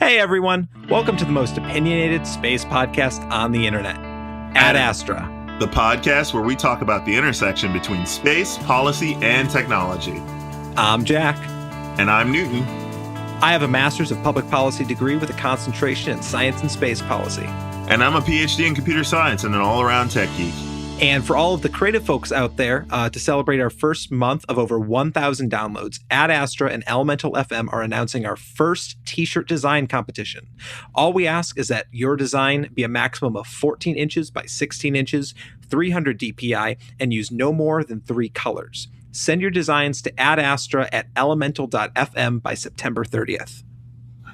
Hey everyone, welcome to the most opinionated space podcast on the internet, Ad Astra. The podcast where we talk about the intersection between space, policy, and technology. I'm Jack. And I'm Newton. I have a master's of public policy degree with a concentration in science and space policy. And I'm a PhD in computer science and an all-around tech geek. And for all of the creative folks out there, to celebrate our first month of over 1,000 downloads, Ad Astra and Elemental FM are announcing our first t-shirt design competition. All we ask is that your design be a maximum of 14 inches by 16 inches, 300 DPI, and use no more than 3 colors. Send your designs to Ad Astra at elemental.fm by September 30th.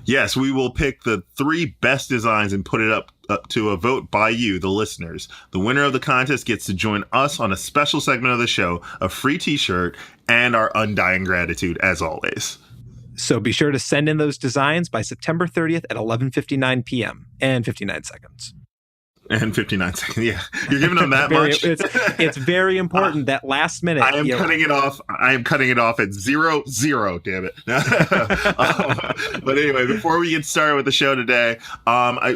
Yes, we will pick the 3 best designs and put it up to a vote by you, the listeners. The winner of the contest gets to join us on a special segment of the show, a free t-shirt, and our undying gratitude, as always. So be sure to send in those designs by September 30th at 11:59 p.m. and 59 seconds. And 59 seconds. Yeah. You're giving them that much? It's very important that last minute. I am cutting it off. I am cutting it off at 0-0. Damn it. But anyway, before we get started with the show today,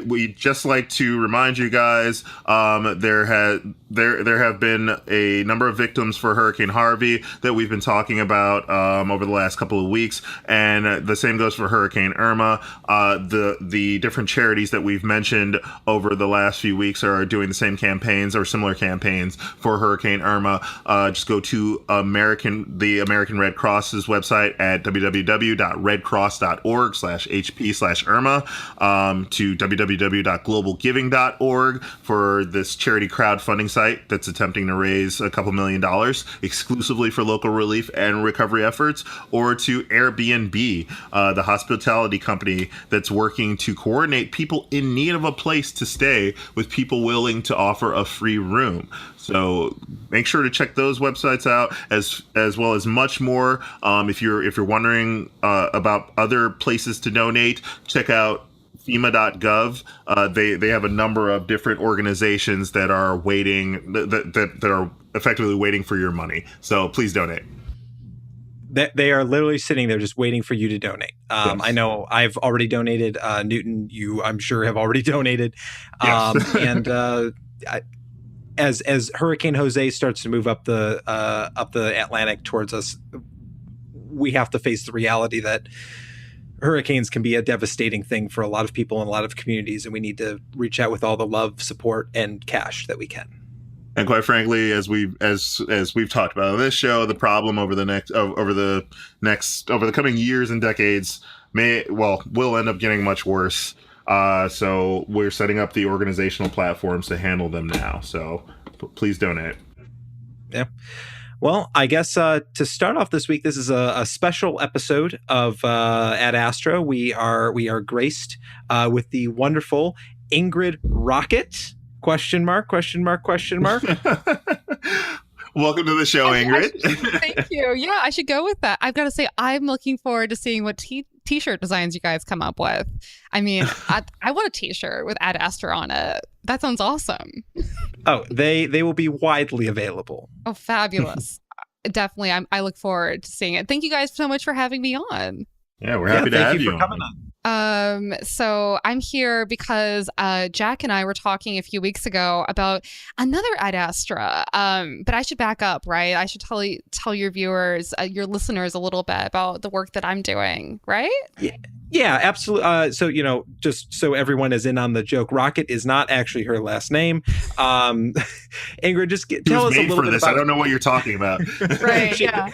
we just like to remind you guys there have been a number of victims for Hurricane Harvey that we've been talking about over the last couple of weeks, and the same goes for Hurricane Irma. The different charities that we've mentioned over the last few weeks are doing the same campaigns or similar campaigns for Hurricane Irma. Just go to the American Red Cross's website at www.redcross.org/HP/Irma, to www.globalgiving.org for this charity crowdfunding site that's attempting to raise a couple $1 million exclusively for local relief and recovery efforts, or to Airbnb, the hospitality company that's working to coordinate people in need of a place to stay with people willing to offer a free room. So make sure to check those websites out, as well as much more. If you're wondering about other places to donate, check out FEMA.gov. They have a number of different organizations that are waiting, that are effectively waiting for your money. So please donate. They are literally sitting there just waiting for you to donate. Yes. I know I've already donated. Newton, you, I'm sure, have already donated. Yes. And as Hurricane Jose starts to move up the Atlantic towards us, we have to face the reality that hurricanes can be a devastating thing for a lot of people in a lot of communities, and we need to reach out with all the love, support, and cash that we can. And quite frankly, as we've talked about on this show, the problem over the coming years and decades will end up getting much worse. So we're setting up the organizational platforms to handle them now. So please donate. Yeah. Well, I guess to start off this week, this is a special episode of Ad Astra. We are graced with the wonderful Ingrid Ockert. Question mark. Welcome to the show, Ingrid. Thank you. Yeah, I should go with that. I've got to say, I'm looking forward to seeing what t-shirt designs you guys come up with. I mean, I want a t-shirt with Ad Astra on it. That sounds awesome. Oh, they will be widely available. Oh, fabulous. Definitely. I look forward to seeing it. Thank you guys so much for having me on. Yeah, we're happy to have you for coming on. So I'm here because Jack and I were talking a few weeks ago about another Ad Astra. But I should back up, right? I should tell your viewers, your listeners, a little bit about the work that I'm doing, right? Yeah, absolutely. So, just so everyone is in on the joke, Rocket is not actually her last name. Ingrid, just tell us a little bit about. I don't know what you're talking about. Right. Yeah.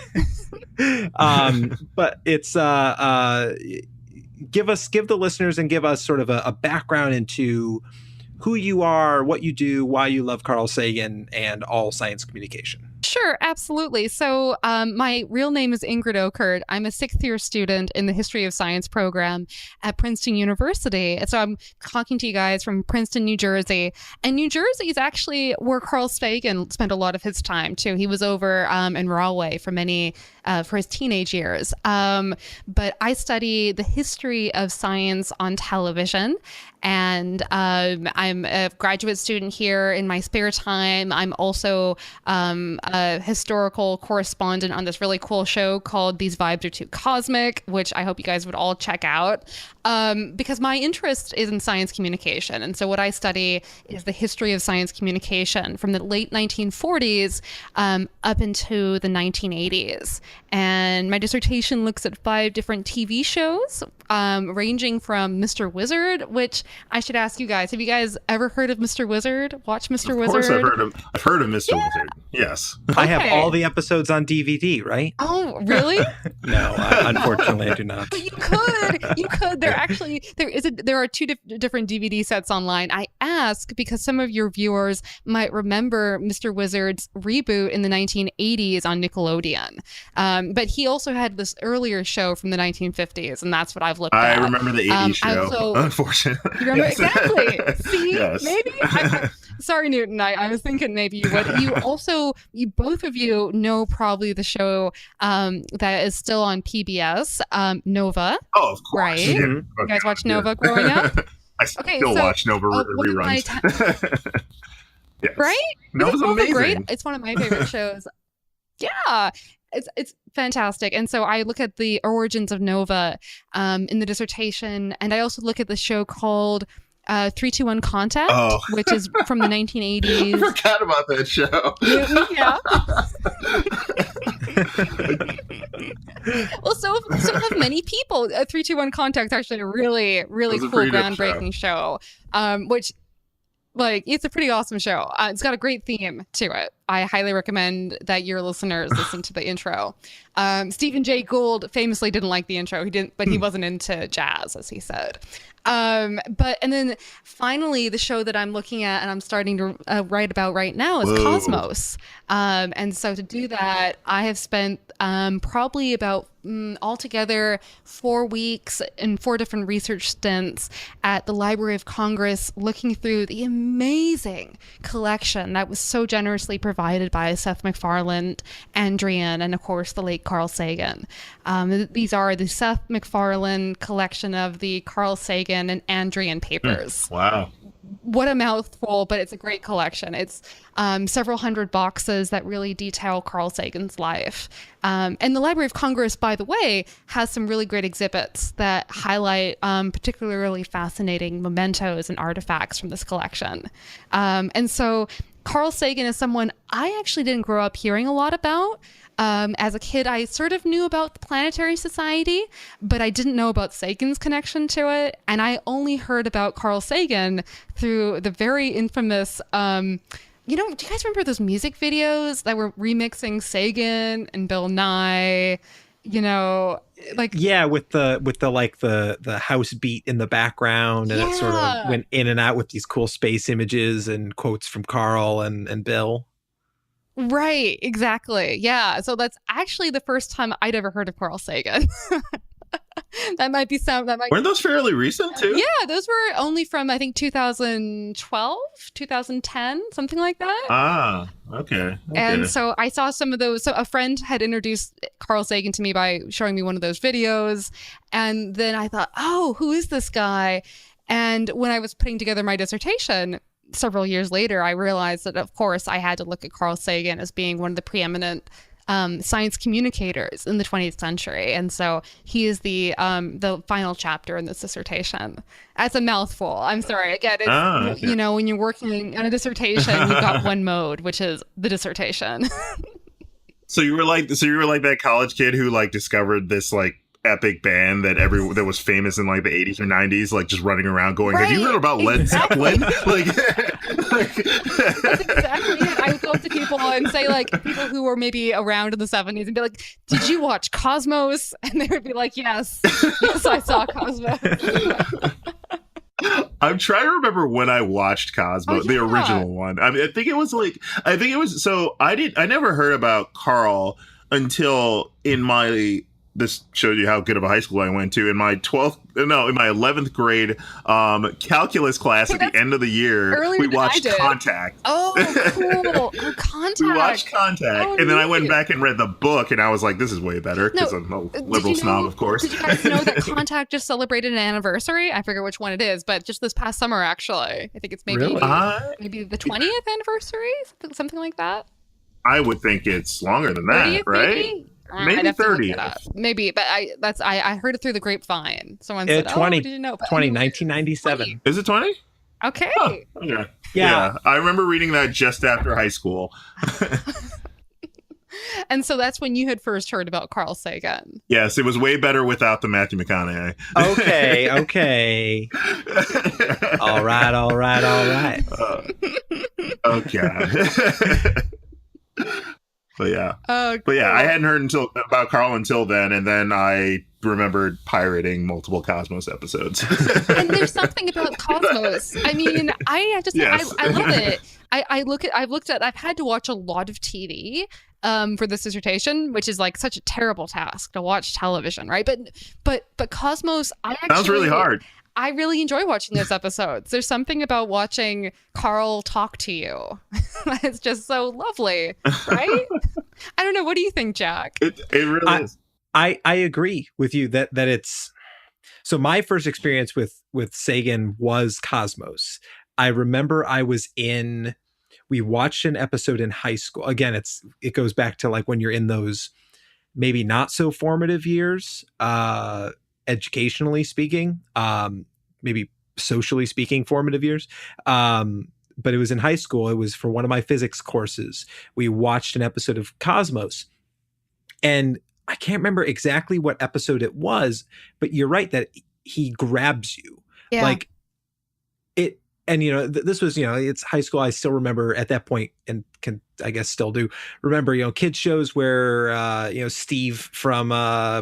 But it's give the listeners and give us sort of a background into who you are, what you do, why you love Carl Sagan, and all science communication. Sure, absolutely. So my real name is Ingrid Ockert. I'm a 6th-year student in the History of Science program at Princeton University. And so I'm talking to you guys from Princeton, New Jersey. And New Jersey is actually where Carl Sagan spent a lot of his time, too. He was over in Rahway for his teenage years. But I study the history of science on television. And I'm a graduate student here in my spare time. I'm also a historical correspondent on this really cool show called These Vibes Are Too Cosmic, which I hope you guys would all check out. because my interest is in science communication. And so what I study is the history of science communication from the late 1940s up into the 1980s. And my dissertation looks at 5 different TV shows, ranging from Mr. Wizard, which I should ask you guys, have you guys ever heard of Mr. Wizard? Watch Mr. Wizard? Of course I've heard of Mr. Wizard. Yes. I have all the episodes on DVD, right? Oh, really? No, unfortunately I do not. But you could. There are 2 different DVD sets online. I ask because some of your viewers might remember Mr. Wizard's reboot in the 1980s on Nickelodeon. But he also had this earlier show from the 1950s, and that's what I've looked at. I remember the 80s show, unfortunately. You remember? Exactly. See? Yes. Maybe? Sorry, Newton. I was thinking maybe you would. You both of you know probably the show that is still on PBS, Nova. Oh, of course. Right? Yeah. You guys watch Nova growing up? I still watch Nova reruns. Yes. Right? Nova's amazing. Great? It's one of my favorite shows. Yeah. It's fantastic. And so I look at the origins of Nova in the dissertation, and I also look at the show called 321 Contact, which is from the 1980s. I forgot about that show. Yeah. Well, so have many people. 321 Contact is actually a really, really cool, groundbreaking show. Which, like, it's a pretty awesome show. It's got a great theme to it. I highly recommend that your listeners listen to the intro. Stephen Jay Gould famously didn't like the intro. But he wasn't into jazz, as he said. And then finally, the show that I'm looking at and I'm starting to write about right now is Cosmos. And so to do that, I have spent probably about altogether 4 weeks in 4 different research stints at the Library of Congress, looking through the amazing collection that was so generously provided by Seth MacFarlane, Andrian, and of course the late Carl Sagan. These are the Seth MacFarlane collection of the Carl Sagan and Andrian papers. Wow. What a mouthful, but it's a great collection. It's several hundred boxes that really detail Carl Sagan's life. And the Library of Congress, by the way, has some really great exhibits that highlight particularly fascinating mementos and artifacts from this collection. And so Carl Sagan is someone I actually didn't grow up hearing a lot about. As a kid, I sort of knew about the Planetary Society, but I didn't know about Sagan's connection to it. And I only heard about Carl Sagan through the very infamous, do you guys remember those music videos that were remixing Sagan and Bill Nye? With the house beat in the background, and it sort of went in and out with these cool space images and quotes from Carl and Bill. Right, exactly. Yeah. So that's actually the first time I'd ever heard of Carl Sagan. Weren't those fairly recent too? Yeah, those were only from, I think, 2012, 2010, something like that. Ah, okay. And so I saw some of those. So a friend had introduced Carl Sagan to me by showing me one of those videos. And then I thought, oh, who is this guy? And when I was putting together my dissertation, several years later, I realized that, of course, I had to look at Carl Sagan as being one of the preeminent science communicators in the 20th century. And so he is the final chapter in this dissertation. That's a mouthful. I'm sorry. Again, it's, when you're working on a dissertation, you've got one mode, which is the dissertation. So you were like that college kid who discovered this epic band that was famous in the 80s or 90s, just running around going, right. Have you heard about Led Zeppelin? That's exactly it. I would go up to people and say, people who were maybe around in the 70s and be like, did you watch Cosmos? And they would be like, yes, I saw Cosmos. I'm trying to remember when I watched Cosmos, the original one. I think it was so I never heard about Carl until this shows you how good of a high school I went to. In my 11th grade calculus class at the end of the year, we watched Contact. Oh, cool. Contact. We watched Contact. And then I went back and read the book, and I was like, this is way better, because I'm a liberal snob, of course. Did you guys know that Contact just celebrated an anniversary? I forget which one it is, but just this past summer, actually. I think it's maybe the 20th anniversary, something like that. I would think it's longer than that, right? Maybe I'd have to look 30. it up. Maybe, but I heard it through the grapevine. Someone said, 20, "Oh, did you know?" But 1997. Is it 20? Okay. Oh, okay. Yeah. I remember reading that just after high school. And so that's when you had first heard about Carl Sagan. Yes, it was way better without the Matthew McConaughey. Okay. All right. Okay. But yeah, I hadn't heard about Carl until then, and then I remembered pirating multiple Cosmos episodes. And there's something about Cosmos. I mean, I love it. I've had to watch a lot of TV for this dissertation, which is like such a terrible task to watch television, right? But Cosmos, Sounds really hard. I really enjoy watching those episodes. There's something about watching Carl talk to you. It's just so lovely, right? I don't know. What do you think, Jack? It really is. I agree with you that it's... So my first experience with Sagan was Cosmos. I remember we watched an episode in high school. Again, it goes back to like when you're in those maybe not so formative years, educationally speaking, maybe socially speaking, formative years. But it was in high school. It was for one of my physics courses. We watched an episode of Cosmos, and I can't remember exactly what episode it was, but you're right that he grabs you. Yeah. Like it. And, this was, it's high school. I still remember at that point, and can, I guess, still do remember, kids shows where, Steve from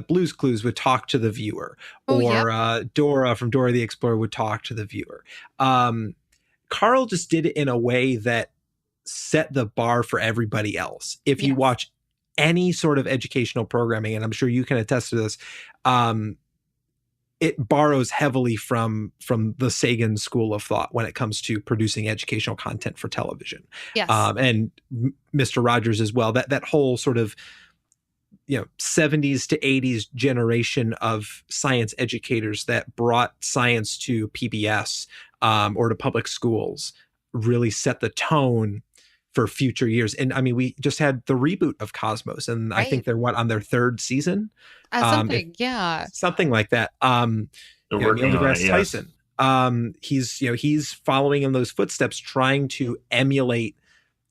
Blue's Clues would talk to the viewer, Dora from Dora the Explorer would talk to the viewer. Carl just did it in a way that set the bar for everybody else. If you watch any sort of educational programming, and I'm sure you can attest to this, it borrows heavily from the Sagan school of thought when it comes to producing educational content for television. Yes. And Mr. Rogers as well. That whole sort of 70s to 80s generation of science educators that brought science to PBS or to public schools really set the tone for future years. And I mean, we just had the reboot of Cosmos, and I think they're on their third season. Something like that. Neil deGrasse Tyson. He's following in those footsteps, trying to emulate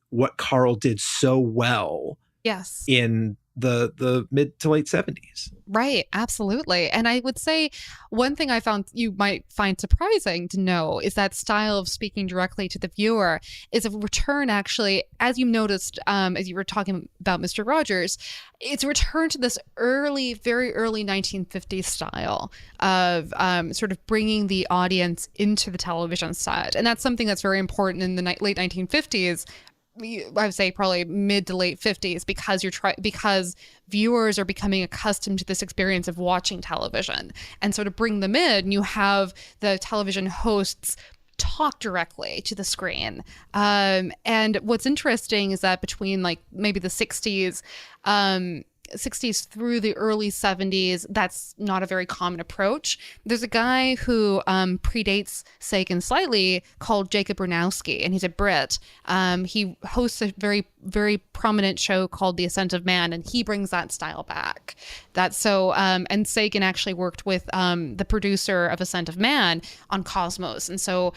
what Carl did so well. Yes. In the mid to late 70s. Right. Absolutely. And I would say one thing I found you might find surprising to know is that style of speaking directly to the viewer is a return, actually, as you noticed, as you were talking about Mr. Rogers, it's a return to this very early 1950s style of sort of bringing the audience into the television set. And that's something that's very important in the late 1950s. I would say probably mid to late 50s, because viewers are becoming accustomed to this experience of watching television. And so to bring them in, you have the television hosts talk directly to the screen. And what's interesting is that between like maybe the 60s through the early 70s, that's not a very common approach. There's a guy who predates Sagan slightly called Jacob Bronowski, and he's a Brit. He hosts a very, very prominent show called The Ascent of Man, and he brings that style back. And Sagan actually worked with the producer of Ascent of Man on Cosmos. And so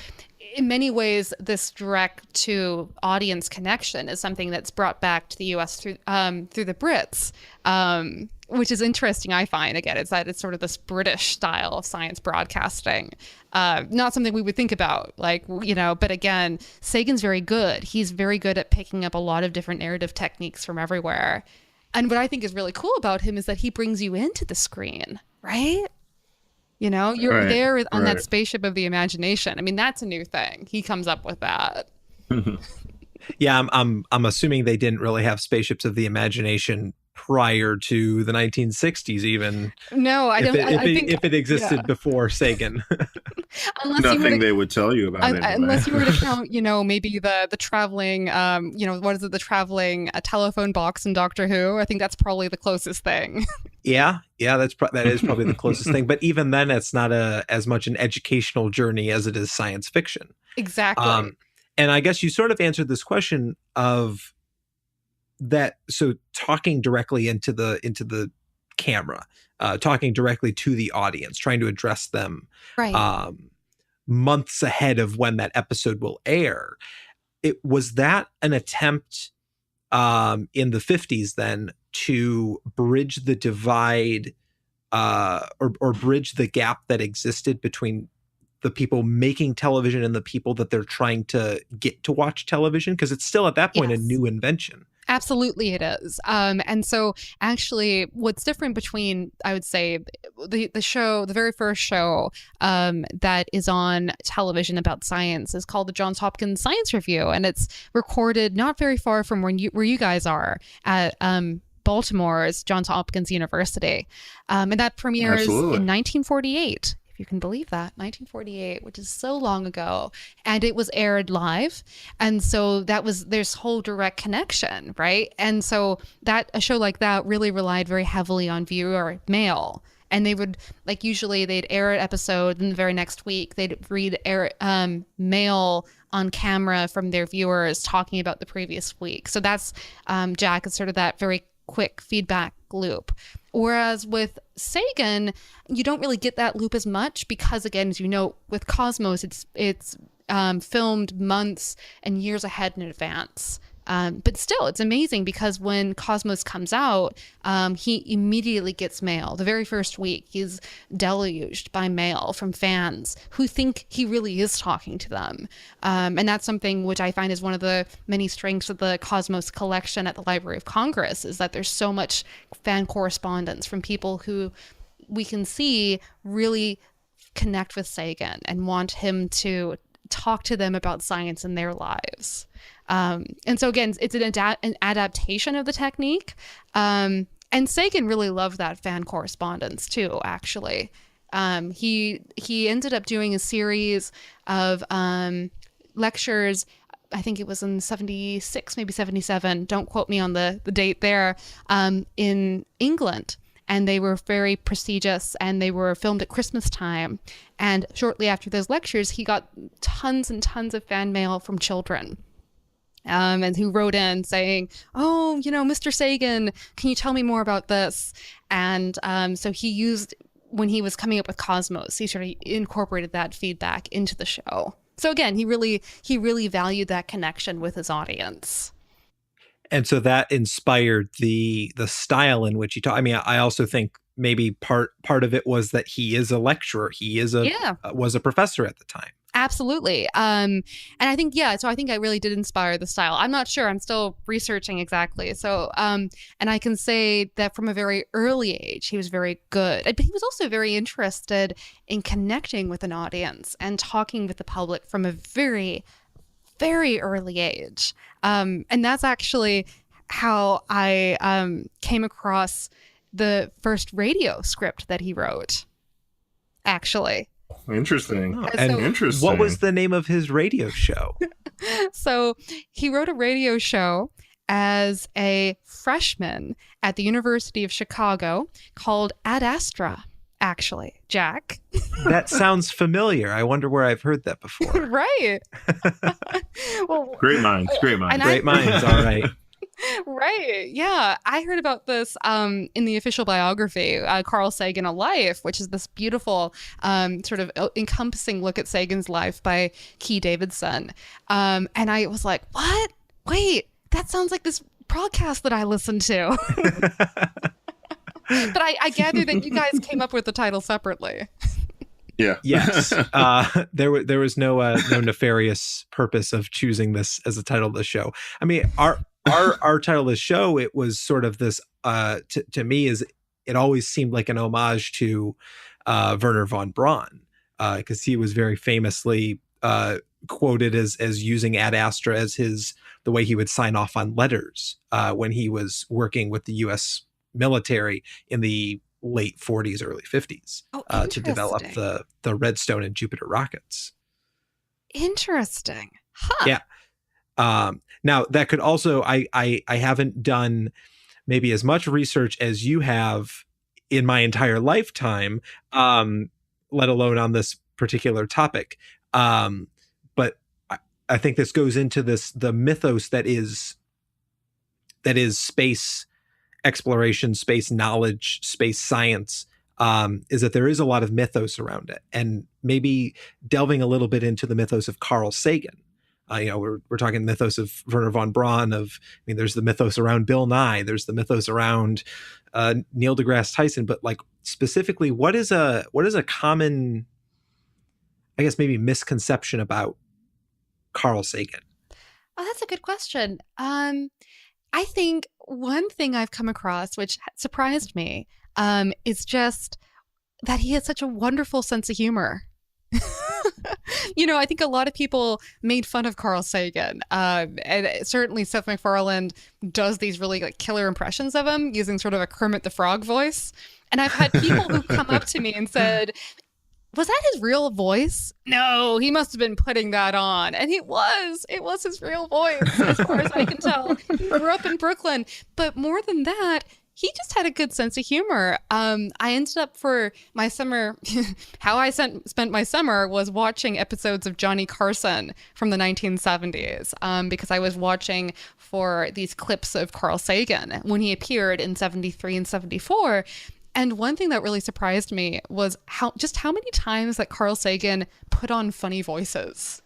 in many ways, this direct to audience connection is something that's brought back to the US through the Brits, which is interesting, I find. Again, it's sort of this British style of science broadcasting. Not something we would think about, but again, Sagan's very good. He's very good at picking up a lot of different narrative techniques from everywhere. And what I think is really cool about him is that he brings you into the screen, right? You're there on that spaceship of the imagination. I mean, that's a new thing. He comes up with that. Yeah, I'm assuming they didn't really have spaceships of the imagination prior to the 1960s, even. No, I don't. If it existed before Sagan. Nothing they would tell you about it. Anyway. Unless you were to count, maybe the traveling, what is it? The traveling telephone box in Doctor Who. I think that's probably the closest thing. Yeah, that is probably the closest thing. But even then, it's not as much an educational journey as it is science fiction. Exactly. And I guess you sort of answered this question of so talking directly into the camera, talking directly to the audience, trying to address them Right. months ahead of when that episode will air. Was that an attempt in the 50s then to bridge the divide, or bridge the gap that existed between the people making television and the people that they're trying to get to watch television? Because it's still at that point a Yes. new invention. Absolutely, it is. And so, actually, what's different between, I would say, the show, the very first show that is on television about science is called the Johns Hopkins Science Review, and it's recorded not very far from where you guys are at Baltimore's Johns Hopkins University, and that premieres Absolutely. in 1948. You can believe that, 1948, which is so long ago, and it was aired live, and so there's whole direct connection, right? And so that a show like that really relied very heavily on viewer mail, and they would, like, usually they'd air an episode, and the very next week they'd read mail on camera from their viewers talking about the previous week. So that's Jack is sort of that very quick feedback loop. Whereas with Sagan, you don't really get that loop as much because, again, as you know, with Cosmos, it's filmed months and years ahead in advance. But still, it's amazing because when Cosmos comes out, he immediately gets mail. The very first week, he's deluged by mail from fans who think he really is talking to them. And that's something which I find is one of the many strengths of the Cosmos collection at the Library of Congress, is that there's so much fan correspondence from people who we can see really connect with Sagan and want him to talk to them about science in their lives. And so again, it's an adaptation of the technique. And Sagan really loved that fan correspondence too, actually. He ended up doing a series of lectures. I think it was in 76, maybe 77. Don't quote me on the date there, in England. And they were very prestigious, and they were filmed at Christmas time. And shortly after those lectures, he got tons and tons of fan mail from children. And who wrote in saying, "Oh, Mr. Sagan, can you tell me more about this?" And so he used, when he was coming up with Cosmos, he sort of incorporated that feedback into the show. So again, he really valued that connection with his audience. And so that inspired the style in which he taught. I mean, I also think maybe part of it was that he is a lecturer. He is was a professor at the time. Absolutely. And I think, so I think I really did inspire the style. I'm not sure. I'm still researching exactly. So, and I can say that from a very early age, he was very good. But he was also very interested in connecting with an audience and talking with the public from a very, very early age. And that's actually how I came across the first radio script that he wrote, actually. Interesting. Oh, and interesting. What was the name of his radio show? So he wrote a radio show as a freshman at the University of Chicago called Ad Astra, actually, Jack. That sounds familiar. I wonder where I've heard that before. Right. Well, great minds. Great minds. Great minds. All right. Right. Yeah. I heard about this in the official biography, Carl Sagan, A Life, which is this beautiful sort of encompassing look at Sagan's life by Key Davidson. And I was like, what? Wait, that sounds like this podcast that I listened to. But I gather that you guys came up with the title separately. Yeah. Yes. There was no nefarious purpose of choosing this as the title of the show. I mean, our title of the show, it was sort of this, to me, it always seemed like an homage to Wernher von Braun, because he was very famously quoted as using Ad Astra as the way he would sign off on letters when he was working with the U.S. military in the late 40s, early 50s, to develop the Redstone and Jupiter rockets. Interesting. Huh. Yeah. Now that could also, I haven't done maybe as much research as you have in my entire lifetime, let alone on this particular topic. But I think this goes into the mythos that is is space exploration, space knowledge, space science, is that there is a lot of mythos around it. And maybe delving a little bit into the mythos of Carl Sagan. We're talking mythos of Wernher von Braun. There's the mythos around Bill Nye. There's the mythos around Neil deGrasse Tyson. But like specifically, what is a common, I guess maybe misconception about Carl Sagan? Oh, that's a good question. I think one thing I've come across, which surprised me, is just that he has such a wonderful sense of humor. I think a lot of people made fun of Carl Sagan, and certainly Seth MacFarlane does these really like killer impressions of him using sort of a Kermit the Frog voice. And I've had people who come up to me and said, "Was that his real voice?" No, he must have been putting that on. And it was his real voice, as far as I can tell. He grew up in Brooklyn. But more than that, he just had a good sense of humor. I ended up for my summer, how I spent my summer was watching episodes of Johnny Carson from the 1970s, because I was watching for these clips of Carl Sagan when he appeared in 73 and 74. And one thing that really surprised me was how many times that Carl Sagan put on funny voices.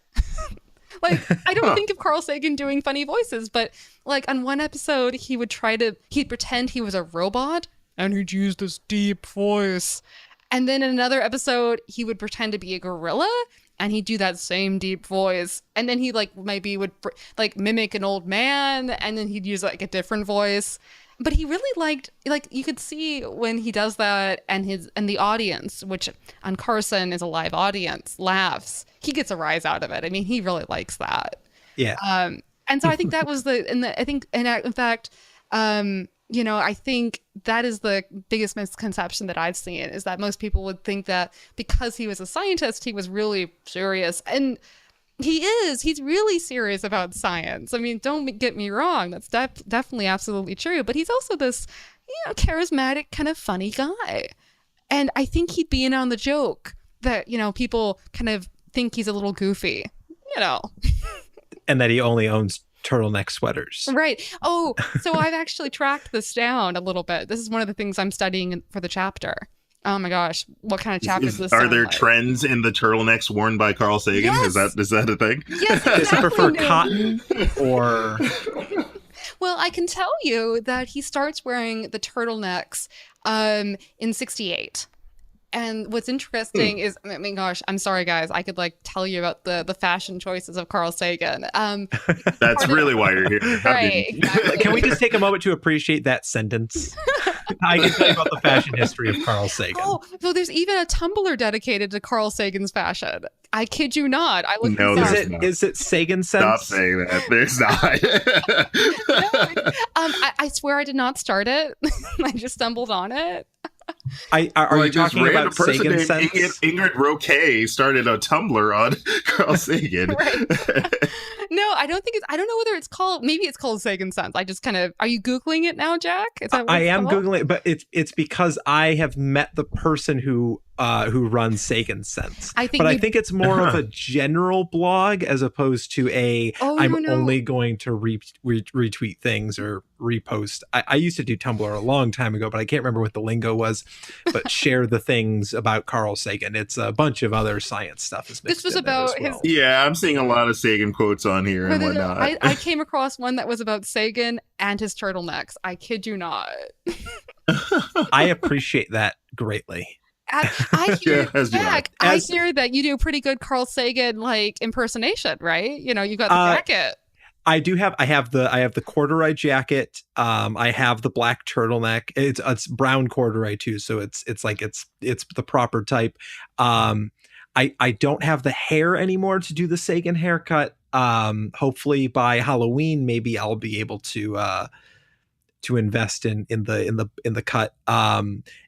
Like, I don't think of Carl Sagan doing funny voices, but like on one episode, he'd pretend he was a robot and he'd use this deep voice. And then in another episode, he would pretend to be a gorilla and he'd do that same deep voice. And then he like maybe would like mimic an old man and then he'd use like a different voice. But he really liked, like, you could see when he does that and the audience, which on Carson is a live audience, laughs. He gets a rise out of it. I mean, he really likes that. Yeah. And so I think that was I think that is the biggest misconception that I've seen, is that most people would think that because he was a scientist, he was really serious. And he's really serious about science. I mean, don't get me wrong. That's definitely absolutely true. But he's also this, charismatic, kind of funny guy. And I think he'd be in on the joke that, people kind of think he's a little goofy, And that he only owns turtleneck sweaters. Right. Oh, so I've actually tracked this down a little bit. This is one of the things I'm studying for the chapter. Oh my gosh, what kind of chapter is this? Are there like? trends in the turtlenecks worn by Carl Sagan? Yes. Is that a thing? Yes, Does he prefer exactly. cotton or? Well, I can tell you that he starts wearing the turtlenecks in 68. And what's interesting is, I mean, gosh, I'm sorry, guys. I could tell you about the fashion choices of Carl Sagan. That's really why you're here. Right, exactly. Can we just take a moment to appreciate that sentence? I can tell you about the fashion history of Carl Sagan. Oh, so there's even a Tumblr dedicated to Carl Sagan's fashion. I kid you not. I looked No, this up. there's not. Is it Sagan sense? Stop saying that. There's not. I swear I did not start it. I just stumbled on it. Are you talking about Sagan named sense? Ingrid Okert started a Tumblr on Carl Sagan. Right. No, I don't know whether it's called, maybe it's called Sagan Sense. I just are you Googling it now, Jack? Is that what I it's am called? Googling it, but it's because I have met the person who runs Sagan Sense. I think it's more of a general blog as opposed to I'm only going to retweet things or repost. I used to do Tumblr a long time ago, but I can't remember what the lingo was. But share the things about Carl Sagan. It's a bunch of other science stuff. This was about his. Yeah, I'm seeing a lot of Sagan quotes on here and whatnot. I came across one that was about Sagan and his turtlenecks. I kid you not. I appreciate that greatly. I hear, Yeah, Jack, I hear that you do a pretty good Carl Sagan impersonation, right? You got the jacket. I have the corduroy jacket. I have the black turtleneck. It's brown corduroy too, so it's the proper type. I don't have the hair anymore to do the Sagan haircut. Hopefully by Halloween, maybe I'll be able to invest in the cut.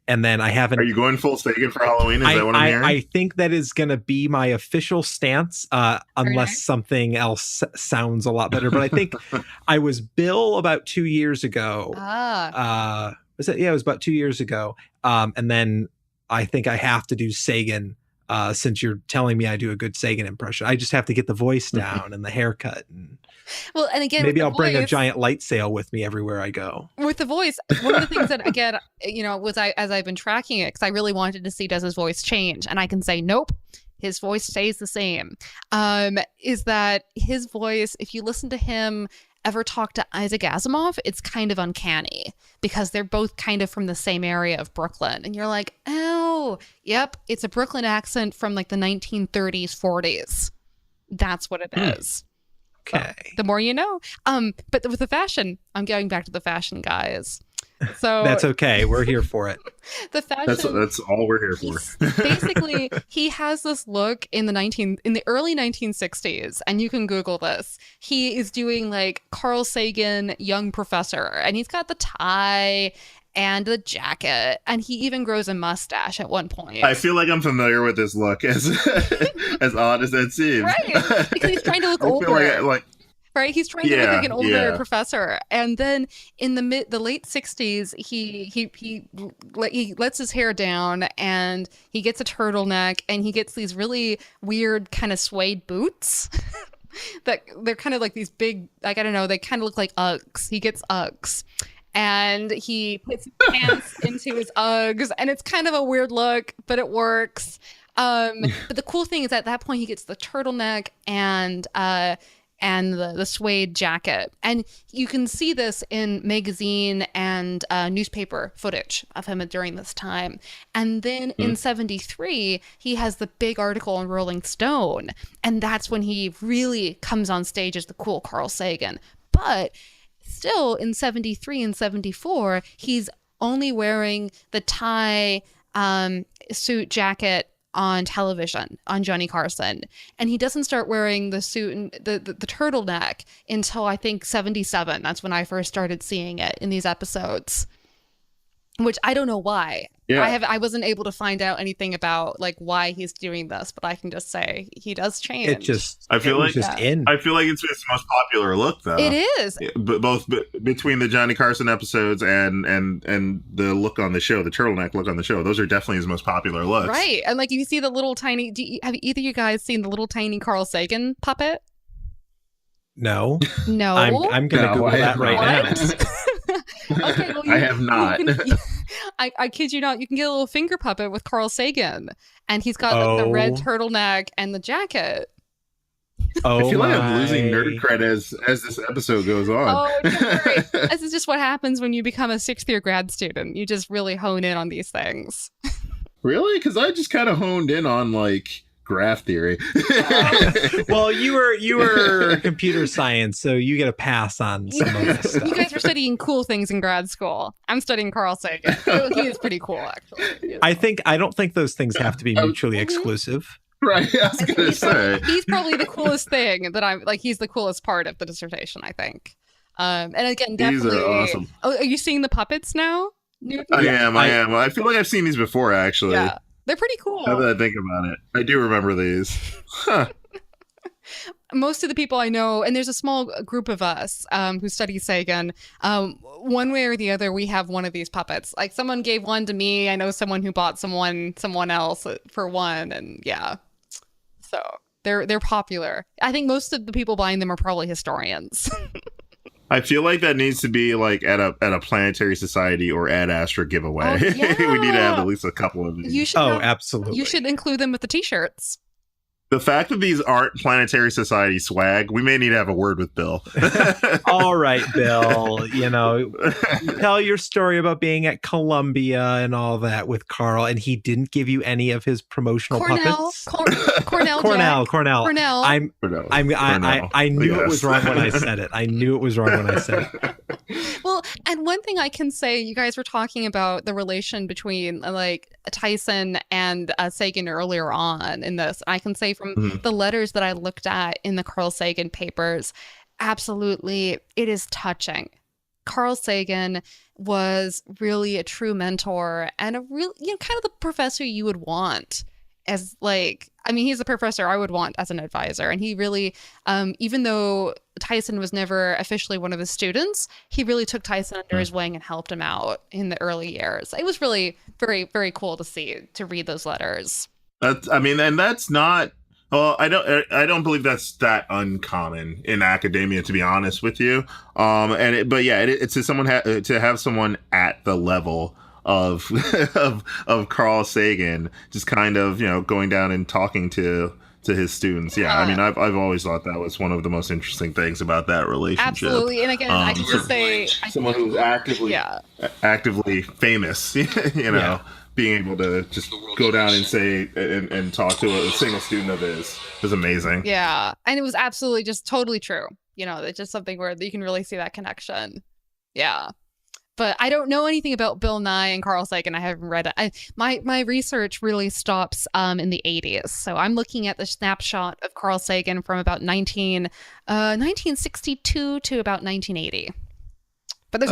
And then I haven't. Are you going full Sagan for Halloween? Is that what I'm hearing? I think that is going to be my official stance, unless something else sounds a lot better. But I think I was Bill about 2 years ago. Was it? Yeah, it was about 2 years ago. And then I think I have to do Sagan since you're telling me I do a good Sagan impression. I just have to get the voice down and the haircut. And well, and again, maybe I'll bring a giant light sail with me everywhere I go. With the voice, one of the things that, again, was as I've been tracking it, because I really wanted to see, does his voice change? And I can say, nope, his voice stays the same. Is that his voice, if you listen to him ever talk to Isaac Asimov, it's kind of uncanny because they're both kind of from the same area of Brooklyn. And you're like, oh, yep, it's a Brooklyn accent from like the 1930s, 40s. That's what it is. Okay. The more you know. But with the fashion, I'm going back to the fashion, guys. So that's okay. We're here for it. The fashion. That's all we're here for. Basically, he has this look in the early 1960s, and you can Google this. He is doing like Carl Sagan, young professor, and he's got the tie and the jacket, and he even grows a mustache at one point. I feel like I'm familiar with this look, as as odd as that seems. Right, because he's trying to look older. Right, he's trying to look like an older professor, and then in the late 60s, he lets his hair down, and he gets a turtleneck, and he gets these really weird kind of suede boots that they're kind of like these big, like, I don't know, they kind of look like Uggs. He gets Uggs, and he puts his pants into his Uggs, and it's kind of a weird look, but it works. But the cool thing is at that point he gets the turtleneck and the suede jacket. And you can see this in magazine and newspaper footage of him during this time. And then in 73, he has the big article in Rolling Stone. And that's when he really comes on stage as the cool Carl Sagan. But still in 73 and 74, he's only wearing the tie suit jacket on television on Johnny Carson, and he doesn't start wearing the suit and the turtleneck until I think 77. That's when I first started seeing it in these episodes, which I don't know why. I wasn't able to find out anything about like why he's doing this, but I can just say he does change. I feel like it's his most popular look, though. It is, but both between the Johnny Carson episodes and the look on the show, the turtleneck look on the show. Those are definitely his most popular looks, right? And like you see the little tiny. Have either of you guys seen the little tiny Carl Sagan puppet? No. I'm gonna Google that right now. Okay, well, I have not. I kid you not. You can get a little finger puppet with Carl Sagan, and he's got like, the red turtleneck and the jacket. I feel like I'm losing nerd cred as this episode goes on. Oh, don't worry. This is just what happens when you become a 6th-year grad student. You just really hone in on these things. Really? Because I just kind of honed in on like graph theory. Well, you were computer science, so you get a pass on some of this stuff. You guys were studying cool things in grad school. I'm studying Carl Sagan. He is pretty cool, actually. I don't think those things have to be mutually exclusive. Right, I was gonna say he's probably the coolest thing that I'm like. He's the coolest part of the dissertation, I think. And again, definitely. These are awesome. Oh, are you seeing the puppets now? I am. I feel like I've seen these before, actually. Yeah. They're pretty cool. Now that I think about it, I do remember these. Huh. Most of the people I know, and there's a small group of us who study Sagan, one way or the other, we have one of these puppets. Like someone gave one to me. I know someone who bought someone else for one, and yeah. So they're popular. I think most of the people buying them are probably historians. I feel like that needs to be like at a Planetary Society or Ad Astra giveaway. Oh, yeah. We need to have at least a couple of these. Absolutely. You should include them with the t-shirts. The fact that these aren't Planetary Society swag, we may need to have a word with Bill. All right, Bill. Tell your story about being at Columbia and all that with Carl, and he didn't give you any of his promotional puppets. Cornell. I knew it was wrong when I said it. I knew it was wrong when I said it. Well, and one thing I can say, you guys were talking about the relation between like Tyson and Sagan earlier on in this. I can say from the letters that I looked at in the Carl Sagan papers, absolutely, it is touching. Carl Sagan was really a true mentor and a real, kind of the professor you would want as he's the professor I would want as an advisor. And he really, even though Tyson was never officially one of his students, he really took Tyson under his wing and helped him out in the early years. It was really very, very cool to read those letters. I mean, and that's not. Well, I don't believe that's that uncommon in academia, to be honest with you. But yeah, it's to to have someone at the level of of Carl Sagan, just kind of going down and talking to his students. Yeah, I mean, I've always thought that was one of the most interesting things about that relationship. Absolutely, and again, I can just say someone who's actively famous, Yeah. being able to just go down and say and talk to a single student of his is amazing. Yeah, and it was absolutely just totally true. It's just something where you can really see that connection. Yeah. But I don't know anything about Bill Nye and Carl Sagan. I haven't read it. My research really stops in the 80s. So I'm looking at the snapshot of Carl Sagan from about 1962 to about 1980. But there's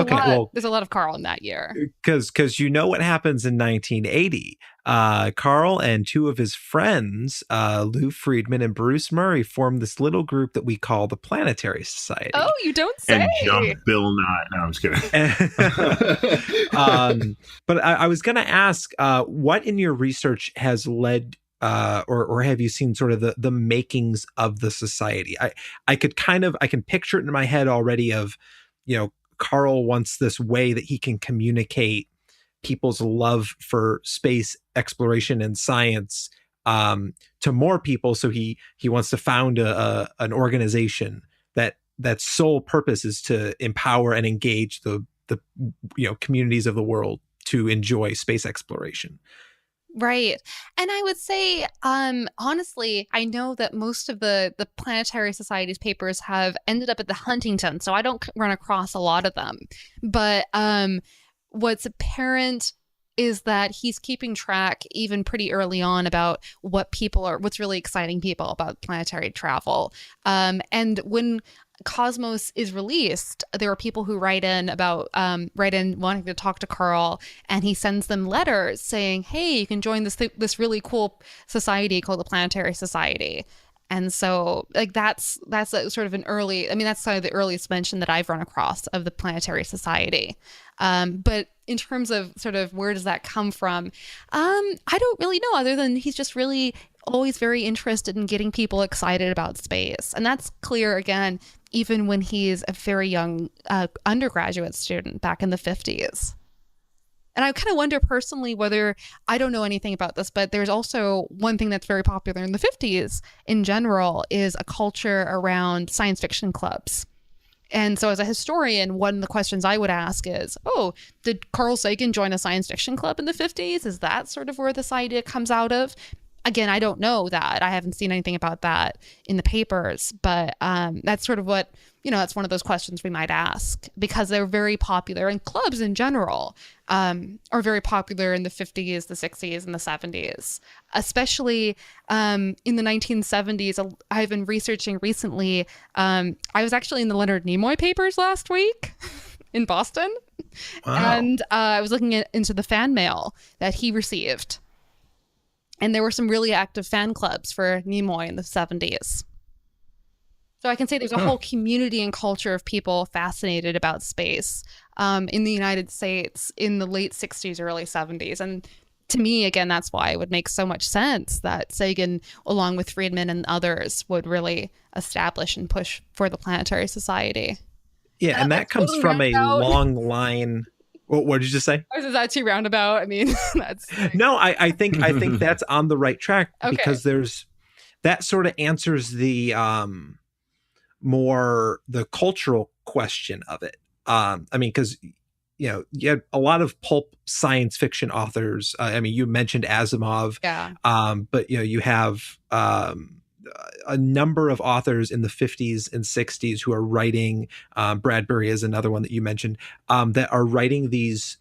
there's a lot of Carl in that year. Because what happens in 1980. Carl and two of his friends, Lou Friedman and Bruce Murray, formed this little group that we call the Planetary Society. Oh, you don't say. And jump Bill Nye. No, I'm just kidding. But I was going to ask, what in your research has led or have you seen sort of the makings of the society? I can picture it in my head already of, Carl wants this way that he can communicate people's love for space exploration and science to more people. So he wants to found an organization that sole purpose is to empower and engage the communities of the world to enjoy space exploration. Right. And I would say, honestly, I know that most of the Planetary Society's papers have ended up at the Huntington, so I don't run across a lot of them. But what's apparent is that he's keeping track even pretty early on about what's really exciting people about planetary travel. And when Cosmos is released, there are people who write in wanting to talk to Carl, and he sends them letters saying, hey, you can join this really cool society called the Planetary Society. And so that's sort of that's kind of the earliest mention that I've run across of the Planetary Society. But in terms of sort of where does that come from, I don't really know, other than he's just really always very interested in getting people excited about space. And that's clear, again, even when he's a very young undergraduate student back in the 50s. And I kind of wonder personally whether, I don't know anything about this, but there's also one thing that's very popular in the 50s in general is a culture around science fiction clubs. And so as a historian, one of the questions I would ask is, did Carl Sagan join a science fiction club in the 50s? Is that sort of where this idea comes out of? Again, I don't know that. I haven't seen anything about that in the papers, but that's sort of what, that's one of those questions we might ask, because they're very popular, and clubs in general are very popular in the 50s, the 60s, and the 70s, especially in the 1970s. I've been researching recently. I was actually in the Leonard Nimoy papers last week in Boston. Wow. And I was looking into the fan mail that he received. And there were some really active fan clubs for Nimoy in the 70s. So I can say there's a whole community and culture of people fascinated about space in the United States in the late 60s, early 70s. And to me, again, that's why it would make so much sense that Sagan, along with Friedman and others, would really establish and push for the Planetary Society. Yeah, and that comes from a long line. What did you just say? Is that too roundabout? I mean, that's no. I think that's on the right track, because that sort of answers the more the cultural question of it. I mean, because you had a lot of pulp science fiction authors. I mean, you mentioned Asimov, but you have a number of authors in the 50s and 60s who are writing, Bradbury is another one that you mentioned, that are writing this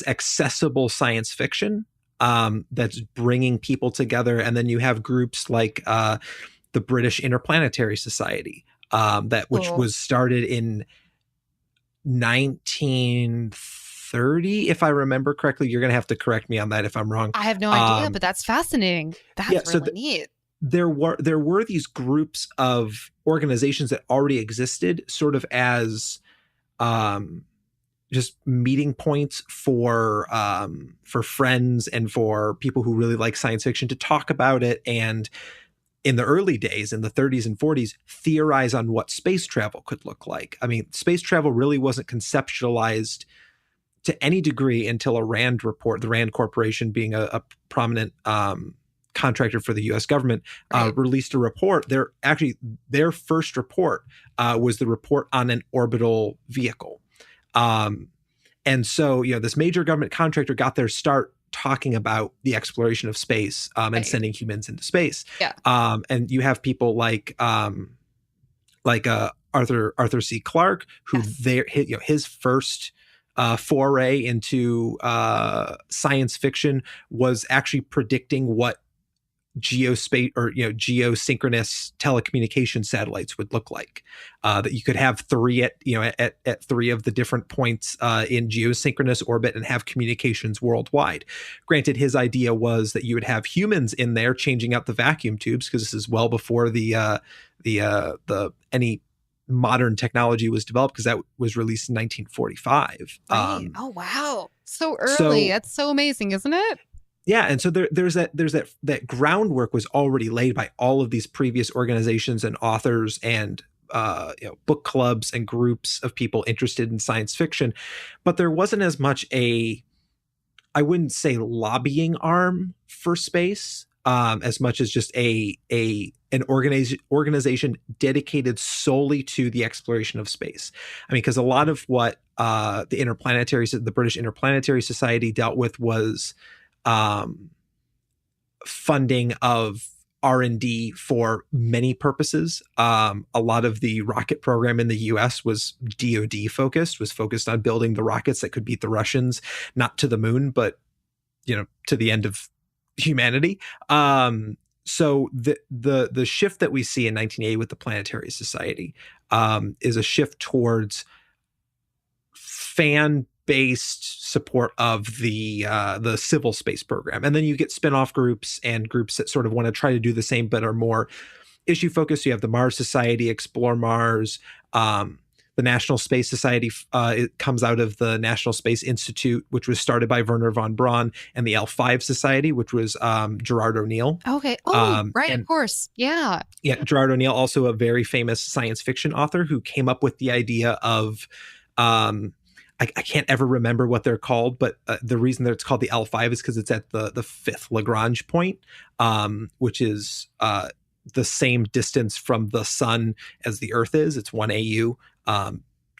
accessible science fiction that's bringing people together. And then you have groups like the British Interplanetary Society, which was started in 1930, if I remember correctly. You're going to have to correct me on that if I'm wrong. I have no idea, but that's fascinating. That's really neat. There were these groups of organizations that already existed, sort of as just meeting points for friends and for people who really like science fiction to talk about it. And in the early days, in the 30s and 40s, theorize on what space travel could look like. I mean, space travel really wasn't conceptualized to any degree until a RAND report, the RAND Corporation being a prominent contractor for the U.S. government, released a report. Their first report was the report on an orbital vehicle. And so, this major government contractor got their start talking about the exploration of space and sending humans into space. Yeah. And you have people like Arthur C. Clarke, who his first foray into science fiction was actually predicting what geospace or geosynchronous telecommunication satellites would look like. That you could have three at three of the different points in geosynchronous orbit and have communications worldwide. Granted, his idea was that you would have humans in there changing out the vacuum tubes, because this is well before the any modern technology was developed, because that was released in 1945. Right. Oh wow, so early. That's so amazing, isn't it? Yeah, and so there's that groundwork was already laid by all of these previous organizations and authors and book clubs and groups of people interested in science fiction, but there wasn't as much I wouldn't say lobbying arm for space, as much as just an organization dedicated solely to the exploration of space. I mean, because a lot of what the British Interplanetary Society dealt with was funding of R&D for many purposes. A lot of the rocket program in the US was DoD focused on building the rockets that could beat the Russians, not to the moon, but to the end of humanity. So the shift that we see in 1980 with the Planetary Society is a shift towards fan-based support of the civil space program. And then you get spin-off groups and groups that sort of want to try to do the same but are more issue focused. You have the Mars Society, Explore Mars. The National Space Society, it comes out of the National Space Institute, which was started by Wernher von Braun, and the L5 Society, which was Gerard O'Neill. Okay. Right, of course. Yeah. Yeah, Gerard O'Neill, also a very famous science fiction author who came up with the idea of I can't ever remember what they're called, but the reason that it's called the L5 is because it's at the fifth Lagrange point, which is the same distance from the sun as the Earth is. It's 1 AU,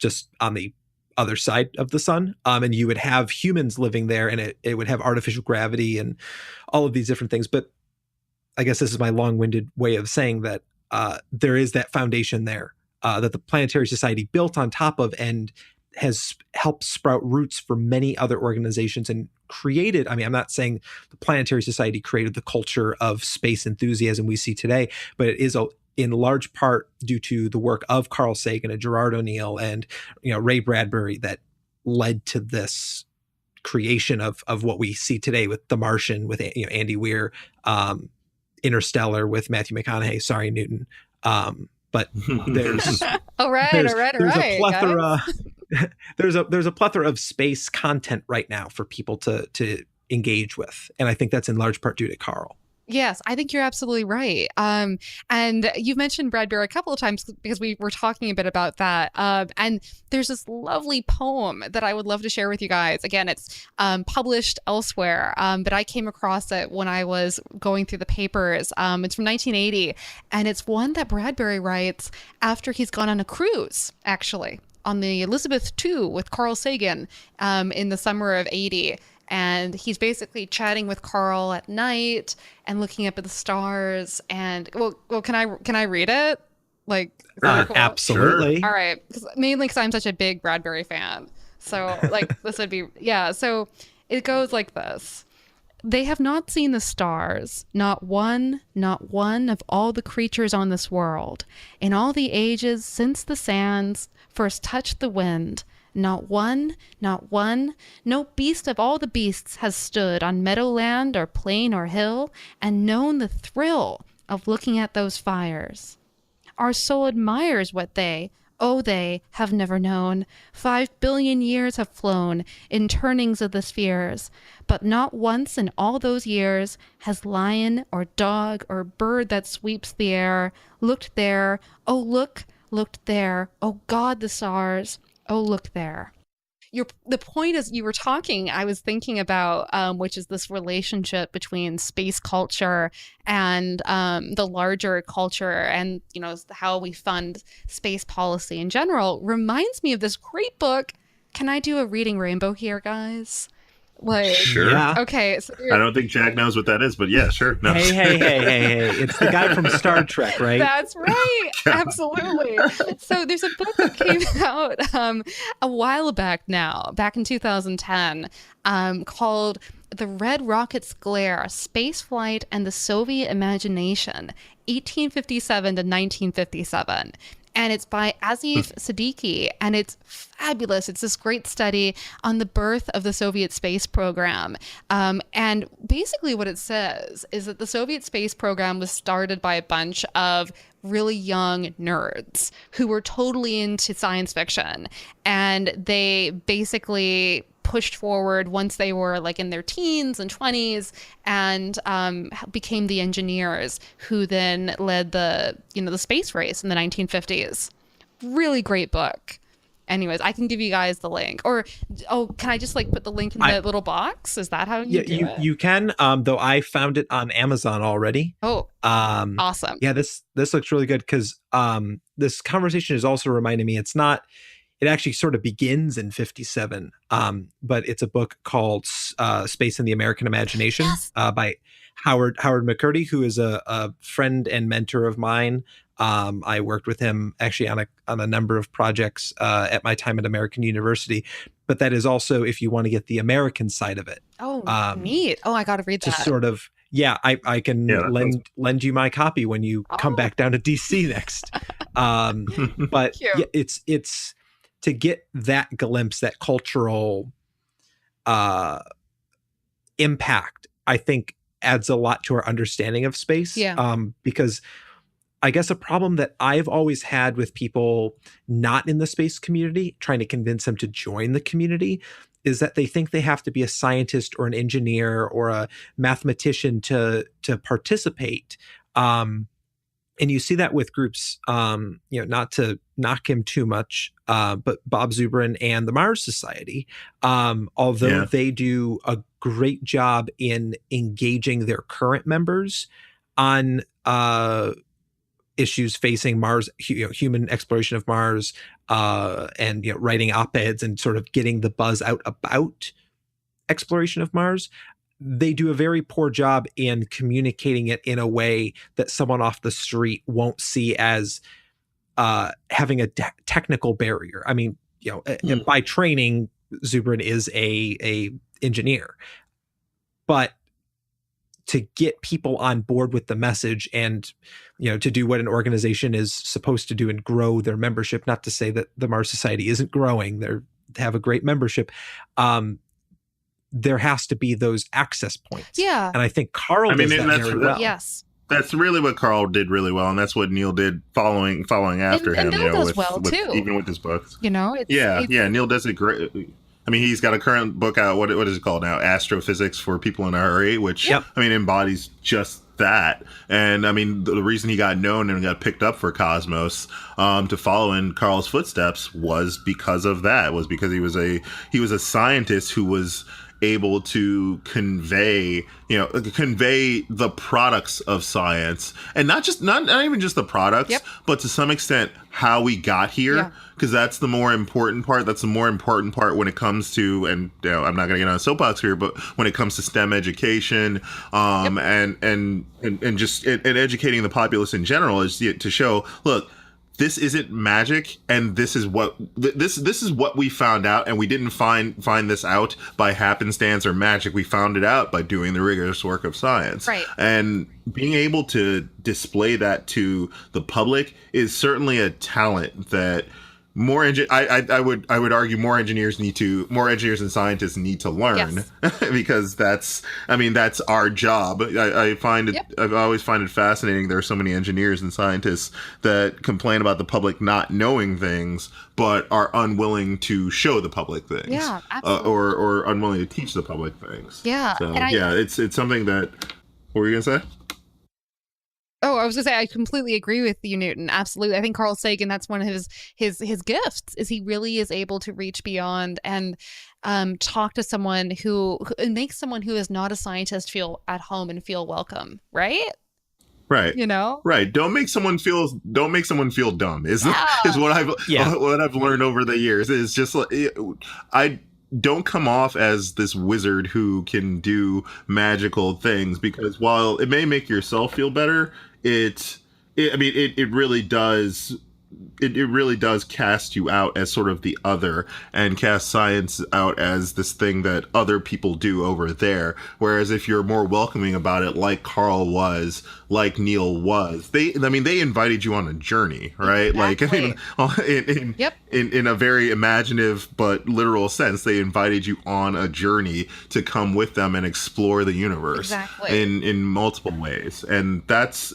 just on the other side of the sun. And you would have humans living there, and it would have artificial gravity and all of these different things. But I guess this is my long-winded way of saying that there is that foundation there that the Planetary Society built on top of, and has helped sprout roots for many other organizations and created. I mean, I'm not saying the Planetary Society created the culture of space enthusiasm we see today, but it is in large part due to the work of Carl Sagan and Gerard O'Neill and Ray Bradbury that led to this creation of what we see today with The Martian, with Andy Weir, Interstellar with Matthew McConaughey. Sorry, Newton. But there's all right. There's a plethora. There's a plethora of space content right now for people to engage with, and I think that's in large part due to Carl. Yes, I think you're absolutely right. And you've mentioned Bradbury a couple of times because we were talking a bit about that. And there's this lovely poem that I would love to share with you guys. Again, it's published elsewhere, but I came across it when I was going through the papers. It's from 1980, and it's one that Bradbury writes after he's gone on a cruise, actually, on the Elizabeth II with Carl Sagan in the summer of 80. And he's basically chatting with Carl at night and looking up at the stars. And well, can I read it? Like, cool? Absolutely. All right, mainly because I'm such a big Bradbury fan. So this would be So it goes like this: They have not seen the stars, not one of all the creatures on this world, in all the ages since the sands first touched the wind. Not one, no beast of all the beasts has stood on meadowland or plain or hill and known the thrill of looking at those fires. Our soul admires what they, Oh, they have never known. 5 billion years have flown in turnings of the spheres, but not once in all those years has lion or dog or bird that sweeps the air looked there. Oh, looked there. Oh, God, the stars. Oh, look there. The point is, you were talking, I was thinking about, which is this relationship between space culture and the larger culture, and how we fund space policy in general, reminds me of this great book. Can I do a reading rainbow here, guys? Like, Sure. Yeah. Okay. So I don't think Jack knows what that is, but yeah, sure. No. Hey. It's the guy from Star Trek, right? That's right. Absolutely. So there's a book that came out a while back now, back in 2010, called The Red Rocket's Glare, Spaceflight and the Soviet Imagination, 1857 to 1957. And it's by Asif Siddiqui, and it's fabulous. It's this great study on the birth of the Soviet space program. And basically what it says is that the Soviet space program was started by a bunch of really young nerds who were totally into science fiction. And they basically pushed forward once they were like in their teens and 20s, and became the engineers who then led the space race in the 1950s. Really great book. Anyways, I can give you guys the link, or can I just put the link in the little box? Is that how you do it? You can, though I found it on Amazon already. Awesome. Yeah, this looks really good, because this conversation is also reminding me it actually sort of begins in 57, but it's a book called Space and the American Imagination. Yes. By Howard McCurdy, who is a friend and mentor of mine. I worked with him actually on a number of projects at my time at American University. But that is also, if you want to get the American side of it. Oh, neat. Oh, I got to read that. To sort of, I can lend you my copy when you come back down to DC next. But yeah, it's to get that glimpse, that cultural impact, I think adds a lot to our understanding of space. Yeah. Because I guess a problem that I've always had with people not in the space community, trying to convince them to join the community, is that they think they have to be a scientist or an engineer or a mathematician to participate. And you see that with groups, not to knock him too much, but Bob Zubrin and the Mars Society, although they do a great job in engaging their current members on issues facing Mars, human exploration of Mars, and writing op-eds and sort of getting the buzz out about exploration of Mars. They do a very poor job in communicating it in a way that someone off the street won't see as having a technical barrier. I mean, by training, Zubrin is a engineer, but to get people on board with the message and, to do what an organization is supposed to do and grow their membership, not to say that the Mars Society isn't growing, they have a great membership. There has to be those access points. Yeah. And I think Carl does that very well. Yes. That's really what Carl did really well, and that's what Neil did following after him. And Neil does well too, even with his books. It's Neil does it great. I mean, he's got a current book out. What is it called now? Astrophysics for People in a Hurry, which embodies just that. And I mean, the reason he got known and got picked up for Cosmos to follow in Carl's footsteps was because of that. Was because he was a scientist who was able to convey the products of science, and not even just the products, but to some extent how we got here, because that's the more important part. That's the more important part when it comes to, and I'm not going to get on a soapbox here, but when it comes to STEM education, and just educating the populace in general, is to show, look, this isn't magic, and this is what we found out, and we didn't find this out by happenstance or magic. We found it out by doing the rigorous work of science. Right. And being able to display that to the public is certainly a talent that I would argue more engineers and scientists need to learn. Yes. Because that's our job. I've always find it fascinating. There are so many engineers and scientists that complain about the public not knowing things, but are unwilling to show the public things. Yeah, absolutely. Or unwilling to teach the public things. Yeah. So, it's something that. What were you gonna say? Oh, I was going to say, I completely agree with you, Newton. Absolutely. I think Carl Sagan, that's one of his gifts, is he really is able to reach beyond and talk to someone who makes someone who is not a scientist feel at home and feel welcome, right? Right. Right. Don't make someone feel dumb is what I've learned over the years. Is just I don't come off as this wizard who can do magical things, because while it may make yourself feel better, it really does. It really does cast you out as sort of the other, and cast science out as this thing that other people do over there. Whereas if you're more welcoming about it, like Carl was, like Neil was, they invited you on a journey, right? Exactly. In a very imaginative but literal sense, they invited you on a journey to come with them and explore the universe. Exactly. In multiple ways. And that's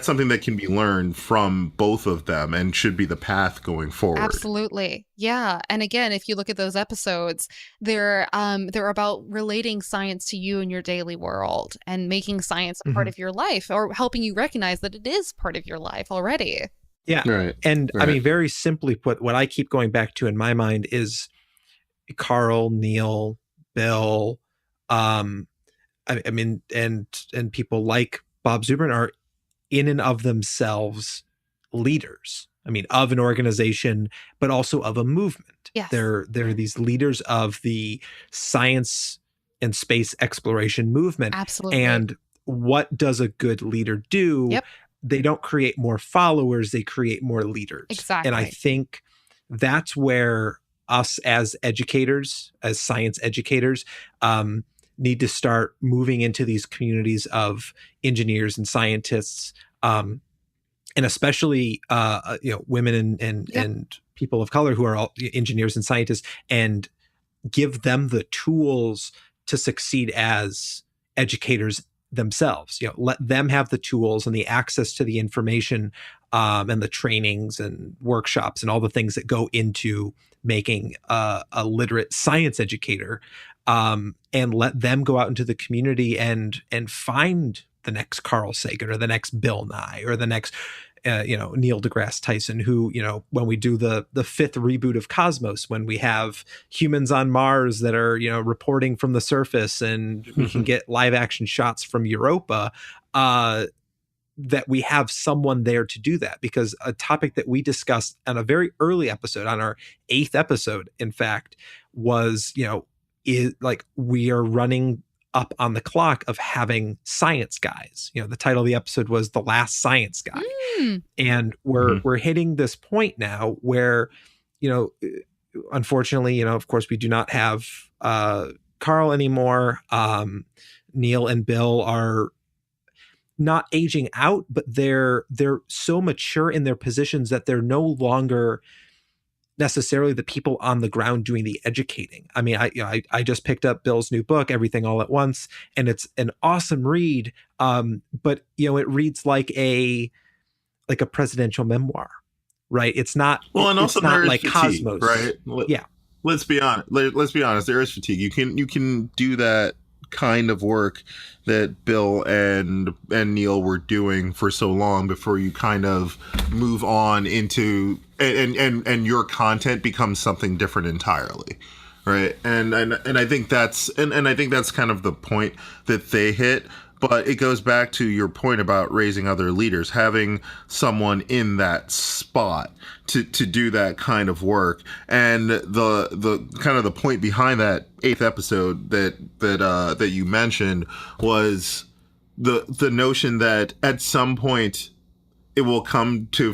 something that can be learned from both of them and should be the path going forward. Absolutely. Yeah. And again, if you look at those episodes, they're about relating science to you in your daily world and making science a part of your life, or helping you recognize that it is part of your life already. Yeah. Right. And right. I mean, very simply put, what I keep going back to in my mind is Carl, Neil, Bill, and people like Bob Zubrin are in and of themselves leaders. I mean, of an organization, but also of a movement. Yes. They're these leaders of the science and space exploration movement. Absolutely. And what does a good leader do? Yep. They don't create more followers, they create more leaders. Exactly. And I think that's where us as educators, as science educators, need to start moving into these communities of engineers and scientists, and especially women and people of color who are all engineers and scientists, and give them the tools to succeed as educators themselves. Let them have the tools and the access to the information, and the trainings and workshops and all the things that go into making a literate science educator. And let them go out into the community and find the next Carl Sagan or the next Bill Nye or the next, Neil deGrasse Tyson, who, when we do the fifth reboot of Cosmos, when we have humans on Mars that are, reporting from the surface, and we can get live action shots from Europa, that we have someone there to do that. Because a topic that we discussed on a very early episode, on our 8th episode, in fact, was, is like, we are running up on the clock of having science guys. The title of the episode was The Last Science Guy. And we're hitting this point now where, unfortunately, of course, we do not have Carl anymore. Neil and Bill are not aging out, but they're so mature in their positions that they're no longer necessarily the people on the ground doing the educating. I mean, I just picked up Bill's new book, Everything All at Once, and it's an awesome read. But it reads like a presidential memoir, right? It's not. Well, and also not like fatigue, Cosmos, right? Yeah. Let's be honest. There is fatigue. You can do that kind of work that Bill and Neil were doing for so long before you kind of move on into and your content becomes something different entirely, right? And I think that's I think that's kind of the point that they hit. But it goes back to your point about raising other leaders, having someone in that spot to do that kind of work. And the kind of the point behind that 8th episode that you mentioned was the notion that at some point it will come to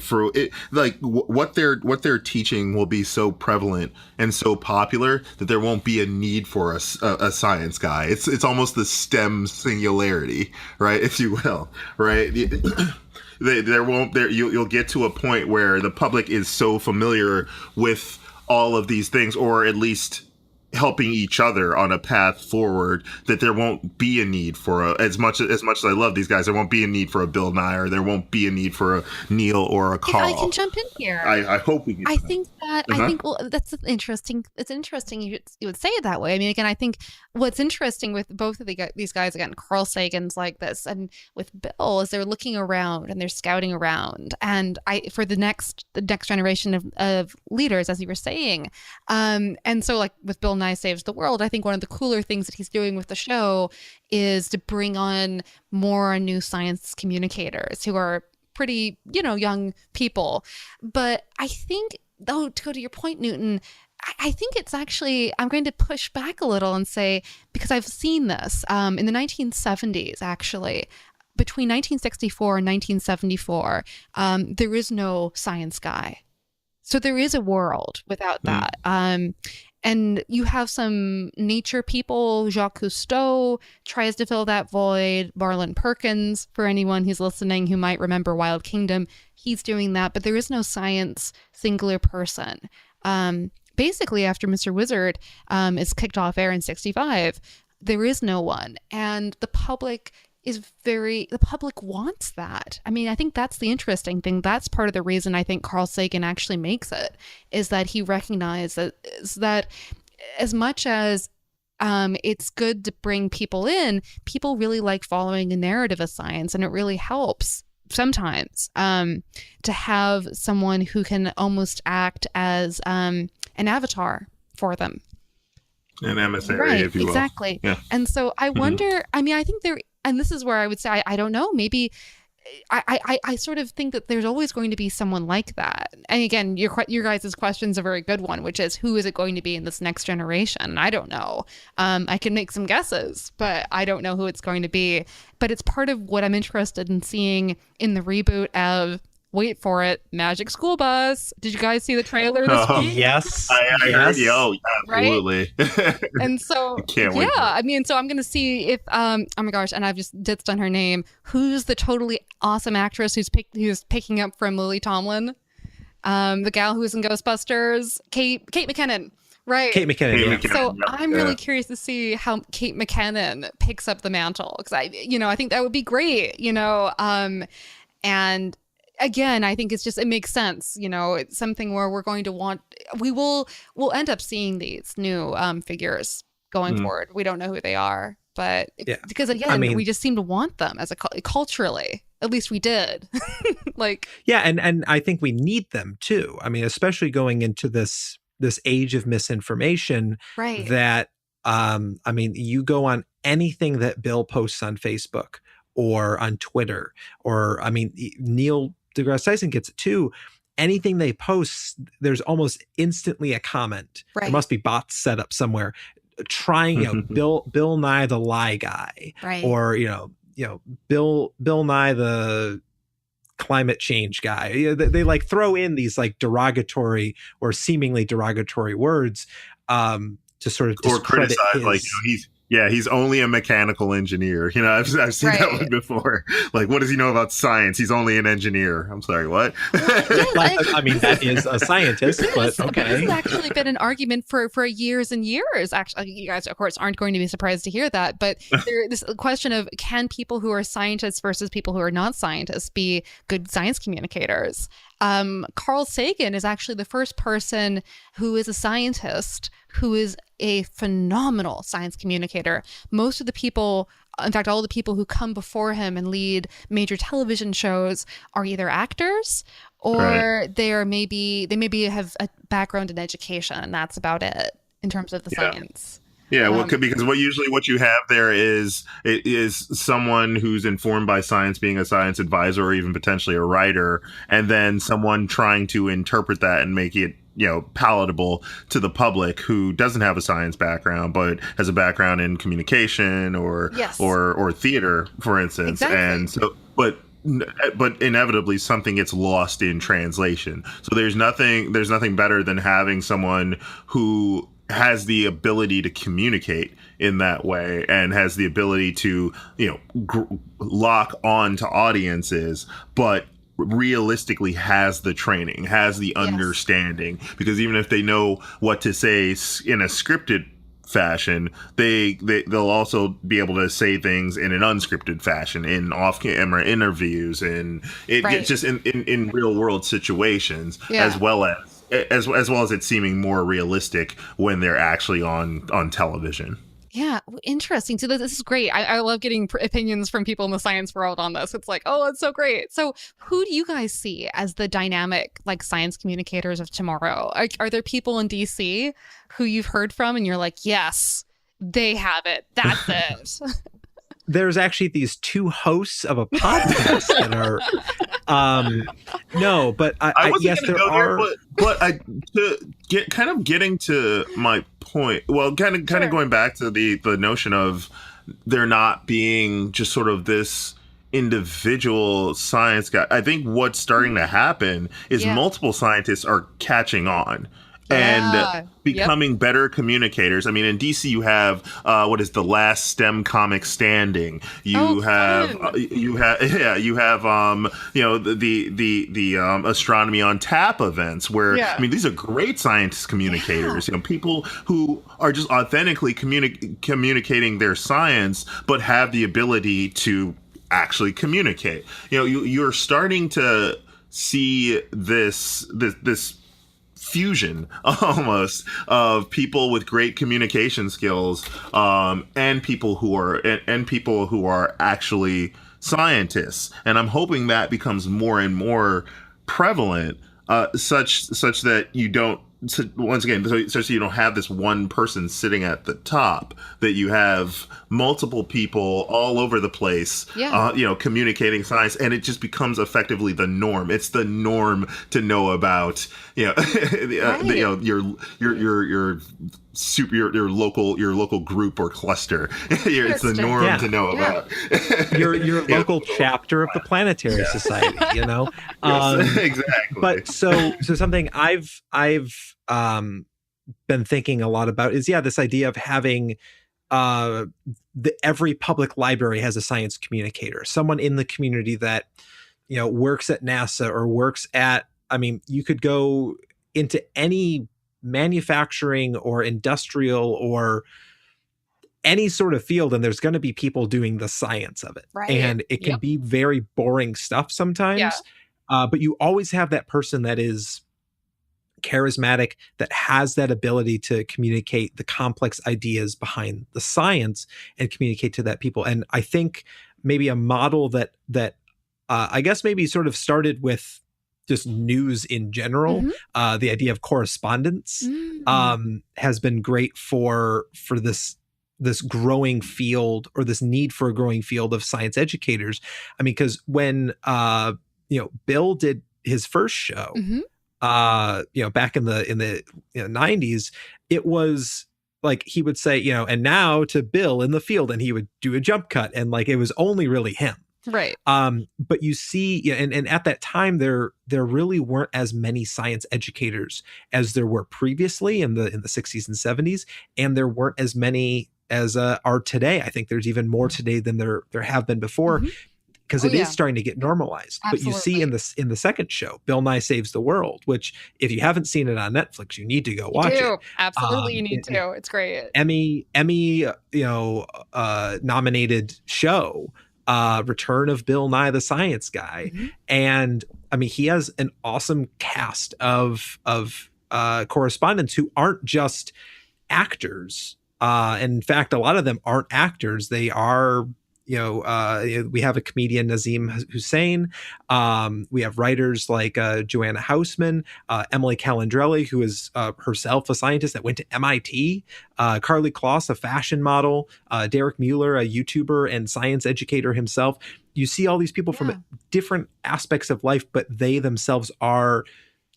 what they're teaching will be so prevalent and so popular that there won't be a need for a science guy. It's almost the STEM singularity, right, if you will, right? You'll get to a point where the public is so familiar with all of these things, or at least helping each other on a path forward, that there won't be a need for as much as I love these guys, there won't be a need for a Bill Nye, or there won't be a need for a Neil or a Carl. If I can jump in here, I hope we can. I think well, that's interesting. It's interesting you would say it that way. I mean, again, I think what's interesting with both of these guys, again, Carl Sagan's like this, and with Bill, is they're looking around and they're scouting around, and for the next generation of leaders, as you were saying, and so like with Bill Nye Saves the World, I think one of the cooler things that he's doing with the show is to bring on more new science communicators who are pretty, young people. But I think, though, to go to your point, Newton, I think it's actually, I'm going to push back a little and say, because I've seen this in the 1970s, actually, between 1964 and 1974, there is no science guy. So there is a world without that. And you have some nature people. Jacques Cousteau tries to fill that void. Marlon Perkins, for anyone who's listening who might remember Wild Kingdom, he's doing that. But there is no science singular person. Basically, after Mr. Wizard is kicked off air in 65, there is no one. And the public wants that. I mean, I think that's the interesting thing. That's part of the reason I think Carl Sagan actually makes it, is that he recognizes that as much as it's good to bring people in, people really like following a narrative of science, and it really helps sometimes to have someone who can almost act as an avatar for them. An emissary, right, if you will. Exactly. Yeah. And so I wonder, I mean, I think and this is where I would say, I don't know, maybe I sort of think that there's always going to be someone like that. And again, your guys' question is a very good one, which is, who is it going to be in this next generation? I don't know. I can make some guesses, but I don't know who it's going to be. But it's part of what I'm interested in seeing in the reboot of, wait for it, Magic School Bus. Did you guys see the trailer this week? Yes. I heard you. Oh, absolutely. Right? And so, wait. I mean, so I'm going to see if, oh my gosh, and I've just ditched on her name. Who's the totally awesome actress who's picking up from Lily Tomlin? The gal who's in Ghostbusters? Kate McKinnon. Right. Kate McKinnon. So I'm really curious to see how Kate McKinnon picks up the mantle, because I think that would be great, and again, I think it makes sense. It's something where we'll end up seeing these new figures going forward. We don't know who they are, but because again, we just seem to want them as culturally. At least we did. And I think we need them too. I mean, especially going into this age of misinformation, right? That you go on anything that Bill posts on Facebook or on Twitter, or Neil deGrasse Tyson gets it too. Anything they post, there's almost instantly a comment. Right. There must be bots set up somewhere trying, Bill Nye the lie guy, right? Or Bill Nye the climate change guy. They like throw in these like derogatory or seemingly derogatory words to sort of or criticize he's only a mechanical engineer. I've seen that one before. Like, what does he know about science? He's only an engineer. I'm sorry, what? That is a scientist, but okay. This has actually been an argument for years and years. Actually, you guys, of course, aren't going to be surprised to hear that. But this question of, can people who are scientists versus people who are not scientists be good science communicators? Carl Sagan is actually the first person who is a scientist who is a phenomenal science communicator. Most of the people, in fact, all the people who come before him and lead major television shows are either actors or they maybe have a background in education, and that's about it in terms of the science. Yeah, because what you have there is someone who's informed by science, being a science advisor or even potentially a writer, and then someone trying to interpret that and make it palatable to the public who doesn't have a science background but has a background in communication or theater, for instance. Exactly. And so but inevitably something gets lost in translation. So there's nothing better than having someone who has the ability to communicate in that way and has the ability to, lock on to audiences, but realistically has the training, has the understanding, because even if they know what to say in a scripted fashion, they'll also be able to say things in an unscripted fashion, in off-camera interviews, and just in real world situations, as well as it seeming more realistic when they're actually on television. Yeah, interesting. So this is great. I love getting opinions from people in the science world on this. It's like, oh, it's so great. So who do you guys see as the dynamic, like, science communicators of tomorrow? Are there people in DC who you've heard from and you're like, yes, they have it. That's it. There's actually these two hosts of a podcast that are no, but I yes, there are. But getting to my point. Well, kind of going back to the notion of there not being just sort of this individual science guy. I think what's starting to happen is multiple scientists are catching on and becoming better communicators. I mean, in DC, you have what is the last STEM comic standing. You have the astronomy on tap events where I mean, these are great science communicators. People who are just authentically communicating their science, but have the ability to actually communicate. You're starting to see this fusion almost of people with great communication skills and people who are actually scientists, and I'm hoping that becomes more and more prevalent, such that you don't. So once again, so you don't have this one person sitting at the top, that you have multiple people all over the place, communicating science, and it just becomes effectively the norm. It's the norm to know about, your local group or cluster. It's the norm to know about your local chapter of the Planetary Society. Yes, exactly. But so something I've been thinking a lot about is this idea of having every public library has a science communicator, someone in the community that works at NASA or works at. I mean, you could go into any manufacturing or industrial or any sort of field, and there's going to be people doing the science of it. Right. And it can be very boring stuff sometimes. But you always have that person that is charismatic, that has that ability to communicate the complex ideas behind the science and communicate to that people. And I think maybe a model that I guess maybe sort of started with just news in general, the idea of correspondence has been great for this growing field, or this need for a growing field of science educators. I mean, because when Bill did his first show, back in the 90s, it was like he would say, and now to Bill in the field, and he would do a jump cut, and like it was only really him. Right. But you see, and at that time there really weren't as many science educators as there were previously in the 60s and 70s, and there weren't as many as are today. I think there's even more today than there have been before. Because it is starting to get normalized. Absolutely. But you see in the second show, Bill Nye Saves the World, which if you haven't seen it on Netflix, you need to go watch it. Absolutely, you need to. It's great. Emmy nominated show, Return of Bill Nye the Science Guy, and I mean he has an awesome cast of correspondents who aren't just actors. In fact, a lot of them aren't actors; they are. We have a comedian, Nazim Hussain. We have writers like Joanna Hausman, Emily Calandrelli, who is herself a scientist that went to MIT, Carly Kloss, a fashion model, Derek Mueller, a YouTuber and science educator himself. You see all these people from different aspects of life, but they themselves are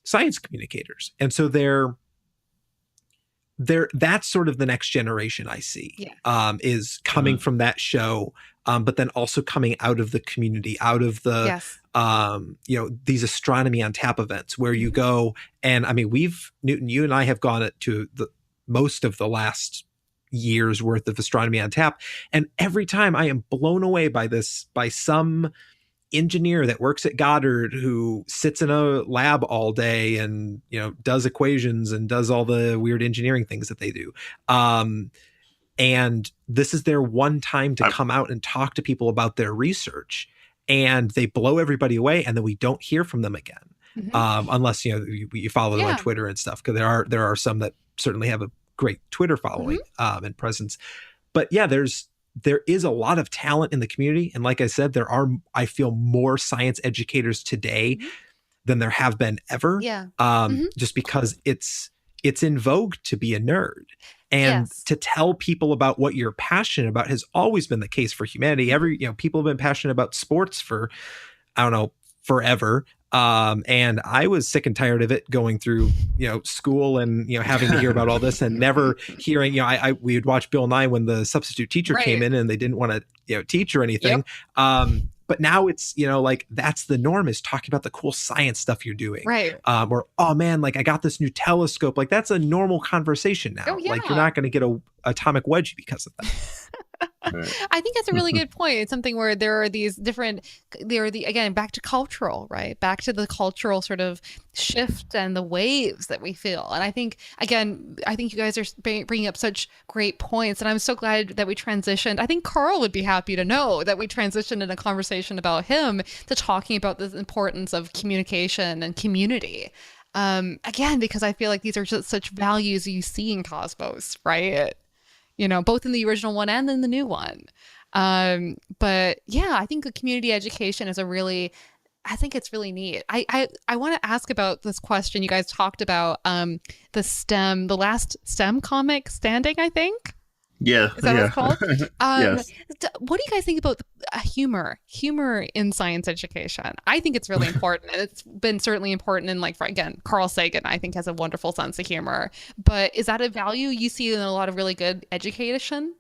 science communicators. And so that's sort of the next generation I see, is coming from that show, but then also coming out of the community, out of the, these astronomy on tap events where you go. And I mean, Newton, you and I have gone to most of the last year's worth of astronomy on tap. And every time I am blown away by some engineer that works at Goddard who sits in a lab all day and, does equations and does all the weird engineering things that they do. And this is their one time to come out and talk to people about their research, and they blow everybody away, and then we don't hear from them again. Unless, you follow them on Twitter and stuff, because there are some that certainly have a great Twitter following and presence. But yeah, there is a lot of talent in the community. And like I said, I feel more science educators today than there have been ever. Just because it's in vogue to be a nerd. And to tell people about what you're passionate about has always been the case for humanity. People have been passionate about sports for, I don't know, forever. And I was sick and tired of it going through, school and, having to hear about all this and never hearing, we would watch Bill Nye when the substitute teacher came in and they didn't want to, teach or anything. But now it's, that's the norm, is talking about the cool science stuff you're doing. Right. Or, oh man, I got this new telescope. That's a normal conversation now. Oh, yeah. You're not going to get a atomic wedgie because of that. I think that's a really good point. It's something where there are these different, again, back to cultural, right? Back to the cultural sort of shift and the waves that we feel. And I think you guys are bringing up such great points. And I'm so glad that we transitioned. I think Carl would be happy to know that we transitioned in a conversation about him to talking about the importance of communication and community. Again, because I feel like these are just such values you see in Cosmos, right? Both in the original one and in the new one. But yeah, I think the community education is I think it's really neat. I want to ask about this question. You guys talked about the last STEM comic standing, I think. Yeah. Is that what it's called? Yes. What do you guys think about humor in science education? I think it's really important. And it's been certainly important in Carl Sagan, I think, has a wonderful sense of humor. But is that a value you see in a lot of really good education?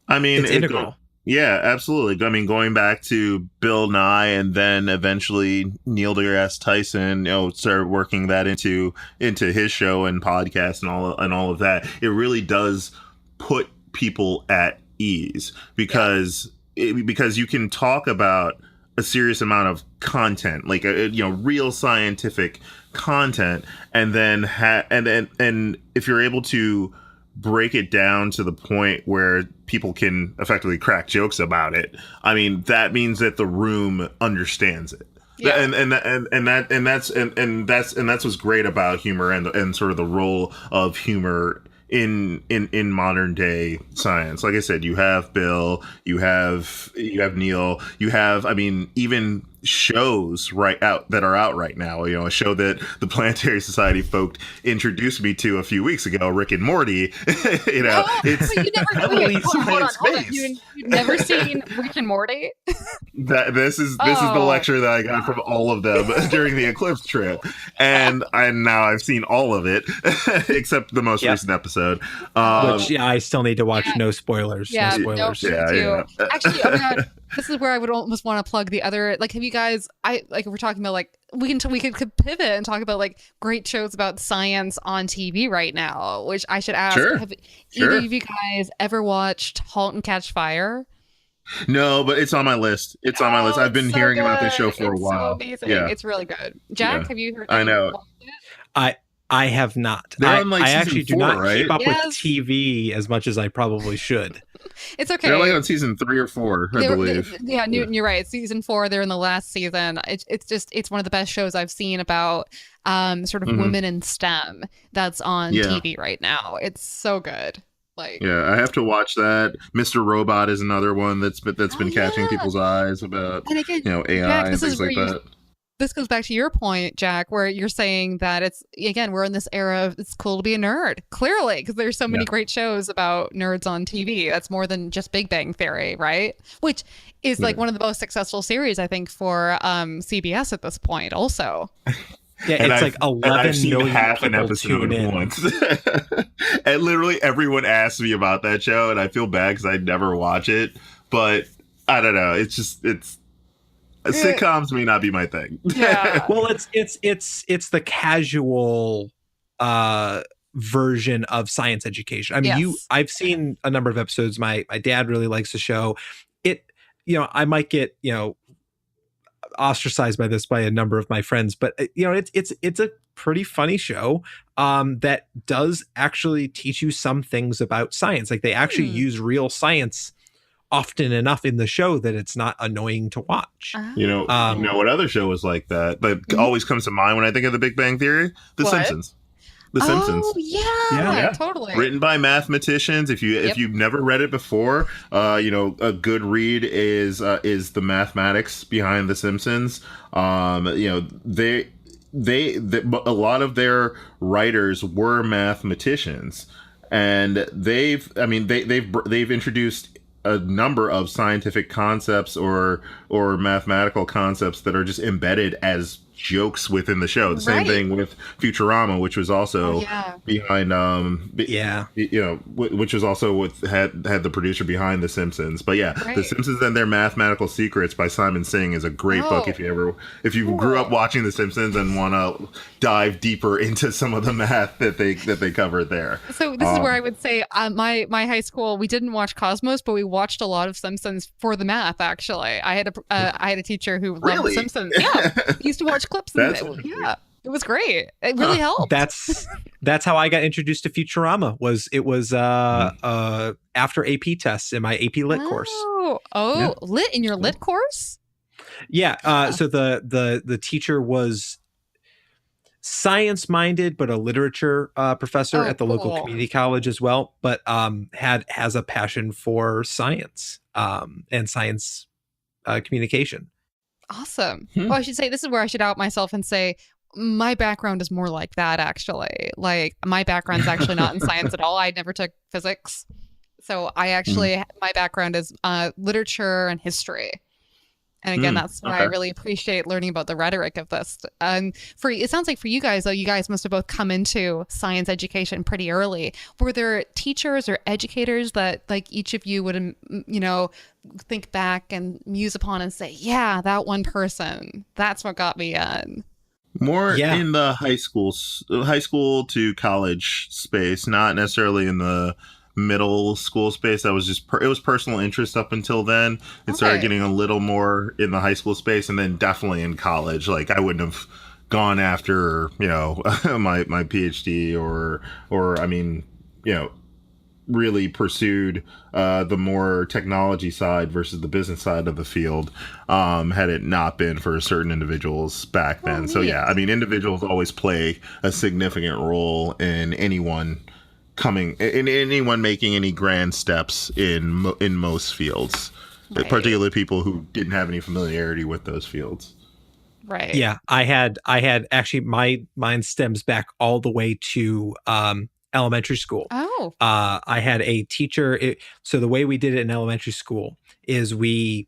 I mean, it's integral. Yeah, absolutely. I mean, going back to Bill Nye and then eventually Neil deGrasse Tyson, started working that into his show and podcast and all of that. It really does put people at ease because you can talk about a serious amount of content, real scientific content, and then and if you're able to break it down to the point where people can effectively crack jokes about it, I mean, that means that the room understands it. Yeah. And that's what's great about humor and sort of the role of humor in modern day science. Like I said, you have Bill, you have Neil, you have, I mean, even shows that are out right now. A show that the Planetary Society folk introduced me to a few weeks ago, Rick and Morty. It's heavily science-based. You've never seen Rick and Morty? This is the lecture that I got from all of them during the Eclipse trip, and now I've seen all of it except the most recent episode. Which I still need to watch. No spoilers. Yeah, no spoilers. Yeah. Actually, oh my God, this is where I would almost want to plug the other. Have you guys? If we're talking about we could pivot and talk about great shows about science on TV right now. Which I should ask: have either of you guys ever watched *Halt and Catch Fire*? No, but it's on my list. On my list. I've been hearing about this show for a while. So amazing. Yeah. It's really good. Jack, have you heard? I know. I have not. I actually do not keep up with TV as much as I probably should. It's okay. They're on season 3 or 4, I believe. Newton, you're right. Season 4, they're in the last season. It's one of the best shows I've seen about sort of women in STEM that's on TV right now. It's so good. I have to watch that. Mr. Robot is another one that's been catching people's eyes about AI and things like that. This goes back to your point, Jack, where you're saying that we're in this era of it's cool to be a nerd, clearly, because there's so many great shows about nerds on TV. That's more than just Big Bang Theory, right? Which is one of the most successive series, I think, for CBS at this point also. Yeah, and it's 11 million half an episode once. And literally everyone asks me about that show, and I feel bad because I never watch it. But I don't know. Sitcoms may not be my thing. Yeah. Well, it's the casual version of science education. I mean, Yes. I've seen a number of episodes. My dad really likes the show. It, I might get, ostracized by this by a number of my friends, but it's a pretty funny show that does actually teach you some things about science. Like they actually use real science often enough in the show that it's not annoying to watch. You know what other show was like that always comes to mind when I think of The Big Bang Theory? The Simpsons. The Simpsons. Oh yeah, totally. Written by mathematicians. If you've never read it before, a good read is the mathematics behind The Simpsons. A lot of their writers were mathematicians, and they've introduced a number of scientific concepts or mathematical concepts that are just embedded as jokes within the show. The same thing with Futurama, which was also behind which was also had the producer behind The Simpsons. But The Simpsons and Their Mathematical Secrets by Simon Singh is a great book if you grew up watching The Simpsons and want to dive deeper into some of the math that they covered there. So this is where I would say my high school, we didn't watch Cosmos, but we watched a lot of Simpsons for the math. Actually, I had a teacher who loved The Simpsons. Yeah, he used to watch clips. It was great. It really helped. That's how I got introduced to Futurama. It was after AP tests in my AP Lit course. Lit in your Lit course? Yeah. So the teacher was science minded, but a literature professor at the local community college as well. But has a passion for science and science communication. Awesome. Well, I should say this is where I should out myself and say my background is more like that, actually. Like my background's actually not in science at all. I never took physics. So I actually, my background is literature and history. And again, that's why I really appreciate learning about the rhetoric of this. And it sounds like for you guys, though, you guys must have both come into science education pretty early. Were there teachers or educators that like each of you would, think back and muse upon and say, yeah, that one person, that's what got me in? More in the high school to college space, not necessarily in the middle school space. That was just it was personal interest up until then. It started getting a little more in the high school space, and then definitely in college. Like I wouldn't have gone after my PhD or really pursued the more technology side versus the business side of the field had it not been for certain individuals back then. Individuals always play a significant role in anyone making any grand steps in most fields, particularly people who didn't have any familiarity with those fields. Right. Yeah, I had actually mine stems back all the way to elementary school. Oh. I had a teacher. So the way we did it in elementary school is we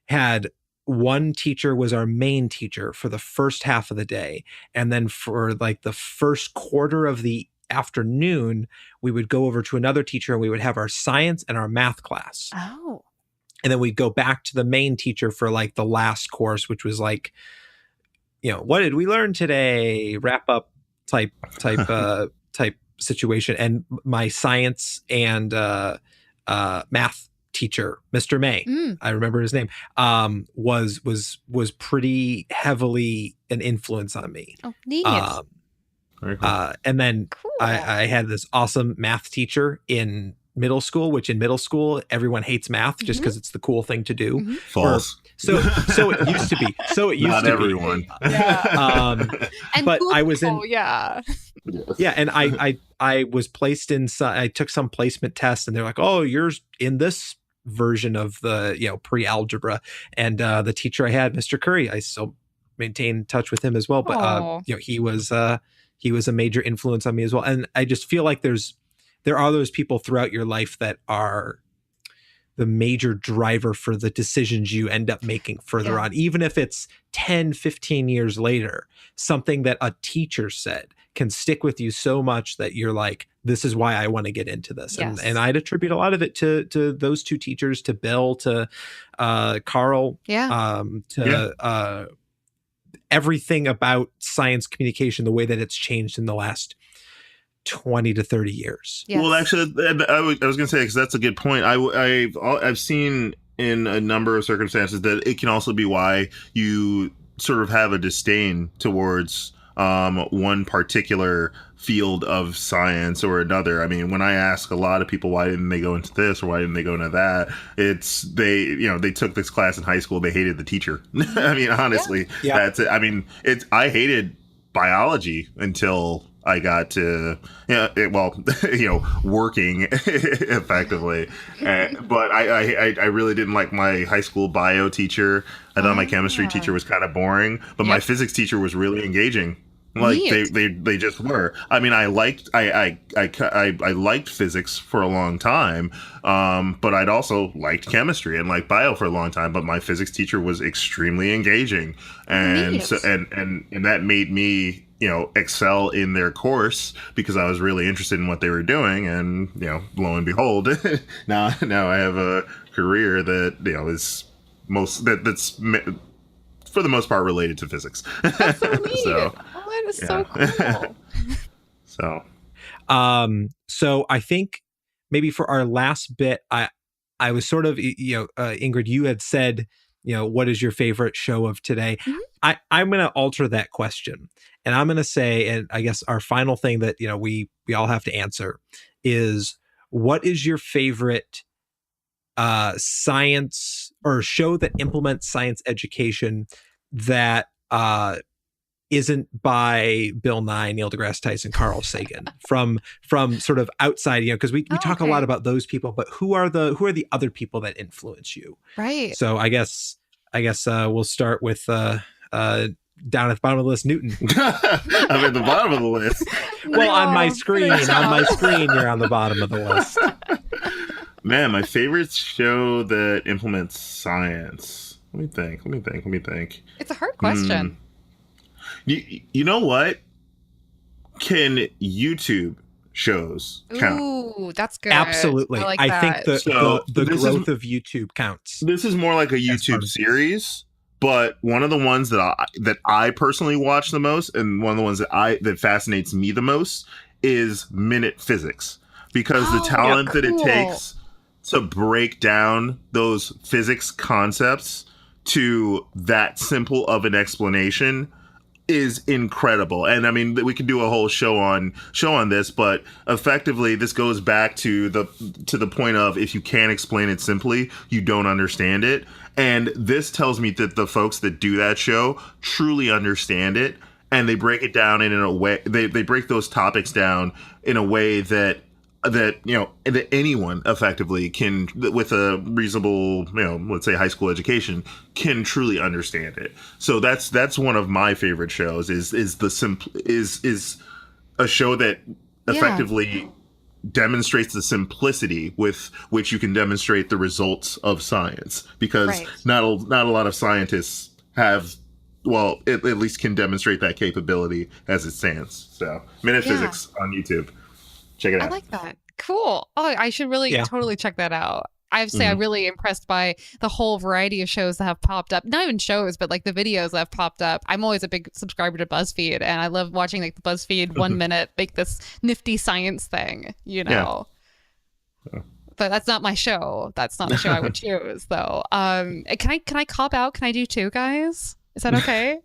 had one teacher was our main teacher for the first half of the day, and then for like the first quarter of the afternoon, we would go over to another teacher and we would have our science and our math class. Oh. And then we'd go back to the main teacher for like the last course, which was like, what did we learn today? Wrap up type situation. And my science and math teacher, Mr. May, I remember his name, was pretty heavily an influence on me. Oh, neat. Very cool. And then I had this awesome math teacher in middle school, which in middle school, everyone hates math just because it's the cool thing to do. False. So it used to be. Not everyone. Yeah. But I was in. Yeah. And I was placed in. I took some placement test, and they're like, "Oh, you're in this version of the pre-algebra." And the teacher I had, Mr. Curry, I still maintain touch with him as well. But he was a major influence on me as well. And I just feel like there are those people throughout your life that are the major driver for the decisions you end up making further on, even if it's 10, 15 years later. Something that a teacher said can stick with you so much that you're like, this is why I want to get into this. Yes. And I'd attribute a lot of it to those two teachers, to Bill, to Carl, everything about science communication, the way that it's changed in the last 20 to 30 years. Yes. Well, actually, I was going to say, because that's a good point. I've seen in a number of circumstances that it can also be why you sort of have a disdain towards one particular field of science or another. I mean, when I ask a lot of people why didn't they go into this or why didn't they go into that, it's they took this class in high school, they hated the teacher. I mean, honestly, that's it. I mean, I hated biology until I got to working effectively, but I really didn't like my high school bio teacher. I thought my chemistry teacher was kind of boring, but my physics teacher was really engaging. Like they just were. I mean, I liked physics for a long time, but I'd also liked chemistry and liked bio for a long time. But my physics teacher was extremely engaging, and so and that made me excel in their course because I was really interested in what they were doing. And lo and behold, now I have a career that is that's for the most part related to physics. That's so neat. So, that is so cool. So I think maybe for our last bit, I was sort of, Ingrid, you had said, what is your favorite show of today? Mm-hmm. I'm going to alter that question, and I'm going to say, and I guess our final thing that, we all have to answer is, what is your favorite science or show that implements science education that isn't by Bill Nye, Neil deGrasse Tyson, Carl Sagan, from sort of outside, because we talk a lot about those people, but who are the other people that influence you? Right. So I guess we'll start with down at the bottom of the list, Newton. I'm at the bottom of the list. Well, on my screen, you're on the bottom of the list. Man, my favorite show that implements science. Let me think. It's a hard question. You know what? Can YouTube shows count? Ooh, that's good. Absolutely. I think the growth of YouTube counts. This is more like a YouTube series, but one of the ones that I personally watch the most, and one of the ones that fascinates me the most, is Minute Physics, because the talent that it takes to break down those physics concepts to that simple of an explanation is incredible. And I mean, we could do a whole show on this, but effectively this goes back to the point of, if you can't explain it simply, you don't understand it. And this tells me that the folks that do that show truly understand it, and they break it down in a way, they break those topics down in a way that anyone effectively can, with a reasonable, let's say high school education, can truly understand it. So that's one of my favorite shows. Is a show that effectively demonstrates the simplicity with which you can demonstrate the results of science, because not a lot of scientists have, at least can demonstrate that capability as it stands. So Minute Physics on YouTube. Check it out. I like that. Cool. Oh, I should really totally check that out. I have to say, I'm really impressed by the whole variety of shows that have popped up. Not even shows, but like the videos that have popped up. I'm always a big subscriber to BuzzFeed, and I love watching like the BuzzFeed 1 minute make this nifty science thing, But that's not my show. That's not the show I would choose, though. Can I cop out? Can I do two, guys? Is that okay?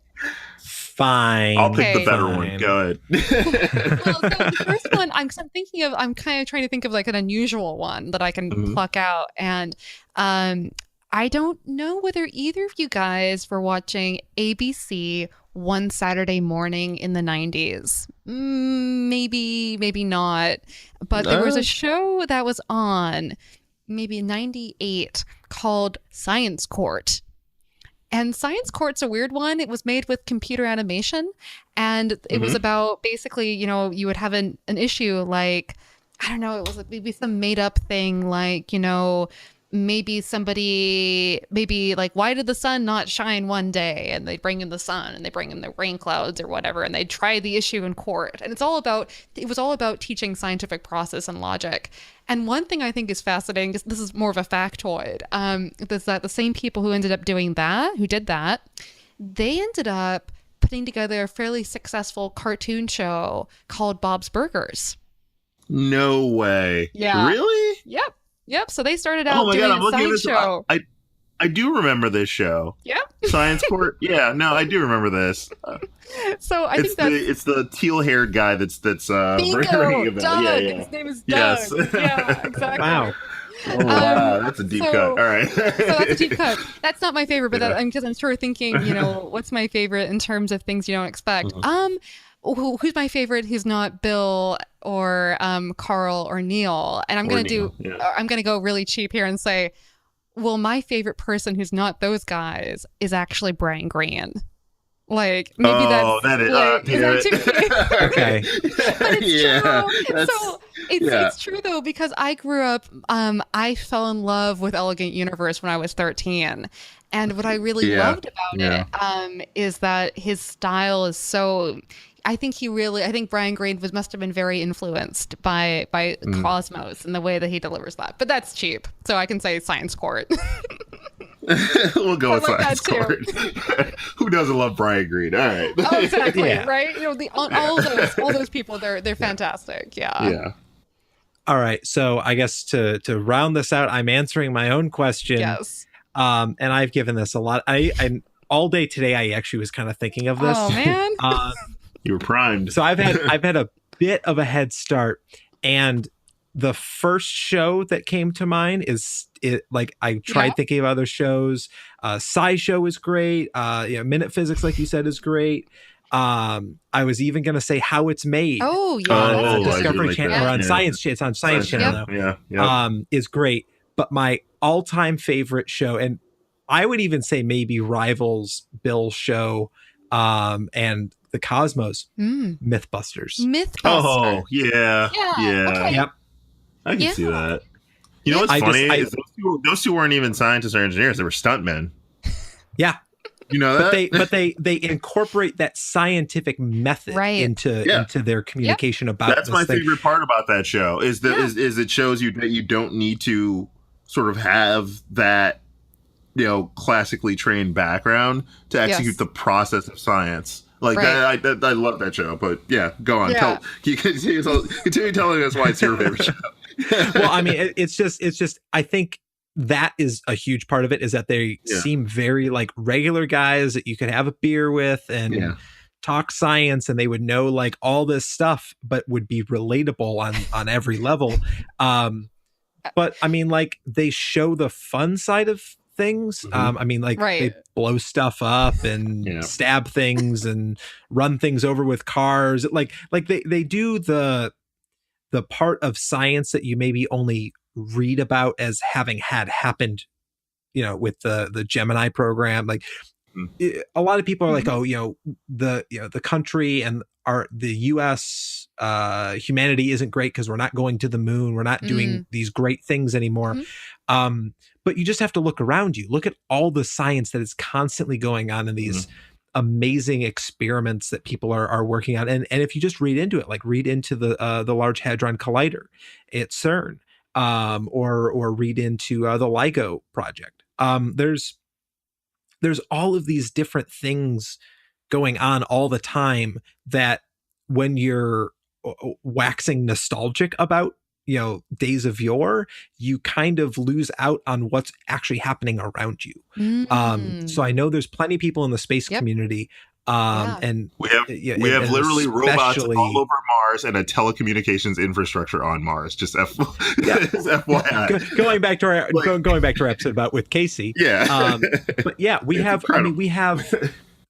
Fine. I'll pick the better one. Go ahead. Well, so the first one, I'm kind of trying to think of like an unusual one that I can pluck out. And I don't know whether either of you guys were watching ABC one Saturday morning in the 90s. Maybe not. But there was a show that was on maybe in 98 called Science Court. And Science Court's a weird one. It was made with computer animation, and it was about basically, you would have an issue like, I don't know, it was maybe some made up thing like, maybe like, why did the sun not shine one day? And they bring in the sun and they bring in the rain clouds or whatever, and they try the issue in court. And it was all about teaching scientific process and logic. And one thing I think is fascinating, because this is more of a factoid, is that the same people who did that, they ended up putting together a fairly successful cartoon show called Bob's Burgers. No way. Yeah. Really? Yep. So they started Oh out my doing god, I'm a looking at science this. show. I do remember this show. Yep. Science Court. Yeah, no, I do remember this. So I think it's the teal-haired guy that's bingo, ringing a bell. Doug. Yeah, yeah. His name is Doug. Yes. Yeah, exactly. Wow. Oh wow, that's a deep cut. All right. So that's a deep cut. That's not my favorite, but Yeah. because I'm sure thinking, what's my favorite in terms of things you don't expect. Who's my favorite? Who's not Bill or Carl or Neil? And I'm gonna go really cheap here and say, well, my favorite person who's not those guys is actually Brian Greene. Like maybe Okay. But it's true. So it's true though, because I grew up, I fell in love with Elegant Universe when I was 13. And what I really loved about it is that his style is so, I think Brian Greene must have been very influenced by Cosmos and the way that he delivers that. But that's cheap. So I can say Science Court. We'll go with Science Court. Who doesn't love Brian Greene? All right. Oh, exactly. Yeah. Right. All those people, they're fantastic. Yeah. Yeah. All right. So I guess to round this out, I'm answering my own question. Yes. And I've given this a lot. I all day today, I actually was kind of thinking of this. Oh man. You were primed. So I've had a bit of a head start, and the first show that came to mind is I tried thinking of other shows. SciShow is great. Minute Physics, like you said, is great. I was even going to say How It's Made. Oh yeah. Discovery Channel or on Science. It's on Science Channel now. Yeah. Is great. But my all-time favorite show, and I would even say maybe rivals Bill's show, and the Cosmos, Mythbusters. Oh yeah. Okay. Yep. I can see that. You know what's funny is those two weren't even scientists or engineers; they were stuntmen. Yeah, you know that. But they incorporate that scientific method into their communication about. That's my favorite part about that show is that is it shows you that you don't need to sort of have that classically trained background to execute the process of science. Like that, I love that show. But yeah, go on. Yeah. Continue telling us why it's your favorite show. Well, I mean, it's just. I think that is a huge part of it. Is that they seem very like regular guys that you could have a beer with and talk science, and they would know like all this stuff, but would be relatable on every level. But I mean, like they show the fun side of things. I mean, like they blow stuff up and stab things and run things over with cars. Like they do the part of science that you maybe only read about as having had happened, with the Gemini program. Like a lot of people are like, the country and the US humanity isn't great because we're not going to the moon. We're not doing these great things anymore. But you just have to look around you. Look at all the science that is constantly going on in these amazing experiments that people are working on. And if you just read into it, like read into the Large Hadron Collider at CERN, or read into the LIGO project. There's all of these different things going on all the time that when you're waxing nostalgic about days of yore, you kind of lose out on what's actually happening around you. So I know there's plenty of people in the space community, and we have literally robots all over Mars and a telecommunications infrastructure on Mars. Just FYI. Going back to our episode about with Casey. But we have incredible. I mean, we have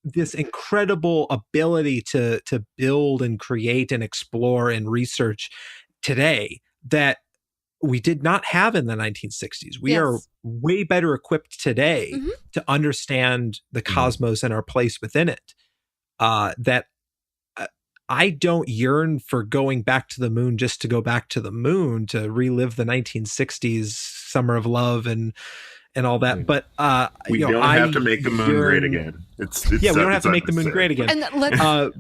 this incredible ability to build and create and explore and research today that we did not have in the 1960s. We are way better equipped today to understand the cosmos and our place within it. That I don't yearn for going back to the moon just to go back to the moon to relive the 1960s summer of love and all that. But we don't have to make the moon great again. We don't have to make the moon great again. And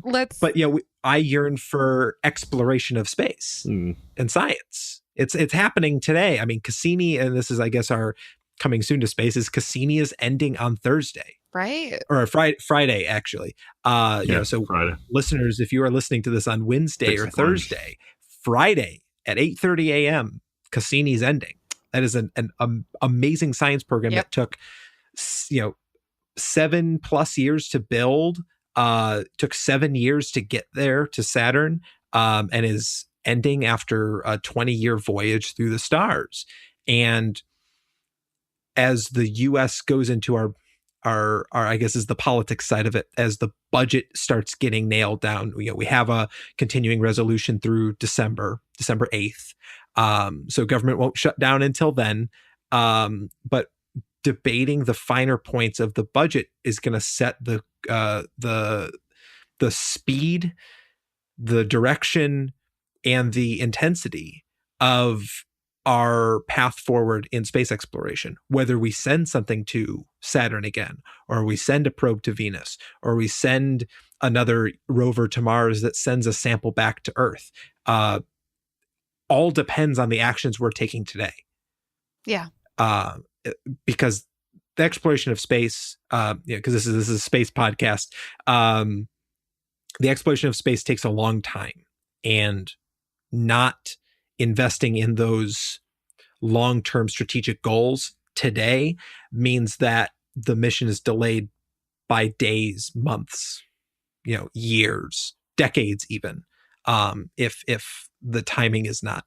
let's. But I yearn for exploration of space and science. It's happening today. I mean, Cassini, and this is, I guess, our coming soon to space, is Cassini is ending on Thursday. Right. Or Friday, actually. So Friday. Listeners, if you are listening to this on Wednesday or Thursday, Friday at 8:30 a.m., Cassini's ending. That is an amazing science program that took 7+ years to build, took 7 years to get there to Saturn, and is ending after a 20-year voyage through the stars. And as the U.S. goes into our I guess is the politics side of it, as the budget starts getting nailed down, we have a continuing resolution through December 8th. So government won't shut down until then. But debating the finer points of the budget is going to set the speed, the direction, and the intensity of our path forward in space exploration, whether we send something to Saturn again, or we send a probe to Venus, or we send another rover to Mars that sends a sample back to Earth. All depends on the actions we're taking today. Yeah. Because the exploration of space, because this is a space podcast, the exploration of space takes a long time, and not investing in those long-term strategic goals today means that the mission is delayed by days, months, years, decades even, if the timing is not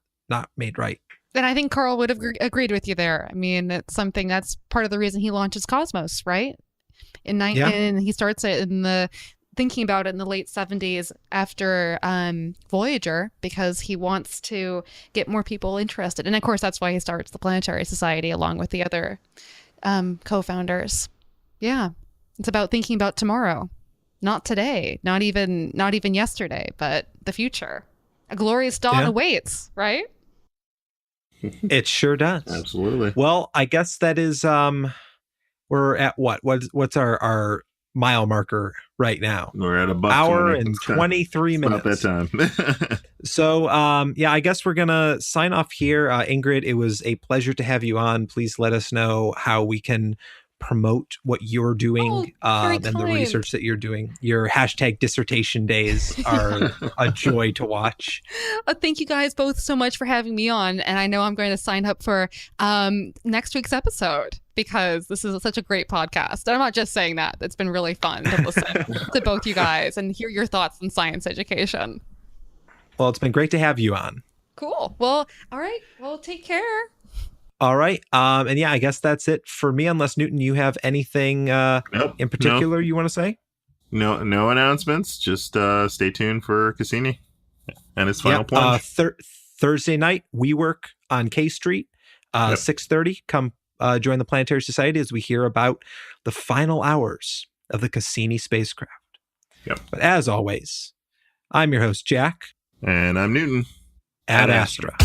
made right. And I think Carl would have agreed with you there. I mean, it's something that's part of the reason he launches Cosmos, right? And he starts it thinking about it in the late 70s after Voyager, because he wants to get more people interested. And of course, that's why he starts the Planetary Society along with the other co-founders. Yeah. It's about thinking about tomorrow, not today, not even yesterday, but the future. A glorious dawn awaits, right? It sure does. Absolutely. Well, I guess that is we're at what's our mile marker right now? We're at about hour and 23 minutes. About that time. So I guess we're gonna sign off here. Ingrid, it was a pleasure to have you on. Please let us know how we can promote what you're doing and the research that you're doing. Your hashtag dissertation days are a joy to watch. Thank you guys both so much for having me on. And I know I'm going to sign up for next week's episode, because this is such a great podcast. And I'm not just saying that. It's been really fun to listen to both you guys and hear your thoughts on science education. Well, it's been great to have you on. Cool. Well, all right. Well, take care. All right. And I guess that's it for me, unless Newton, you have anything in particular you want to say? No announcements. Just stay tuned for Cassini and his final plunge. Thursday night, we work on K Street, 6:30. Come join the Planetary Society as we hear about the final hours of the Cassini spacecraft. Yep. But as always, I'm your host, Jack. And I'm Newton. Ad Astra.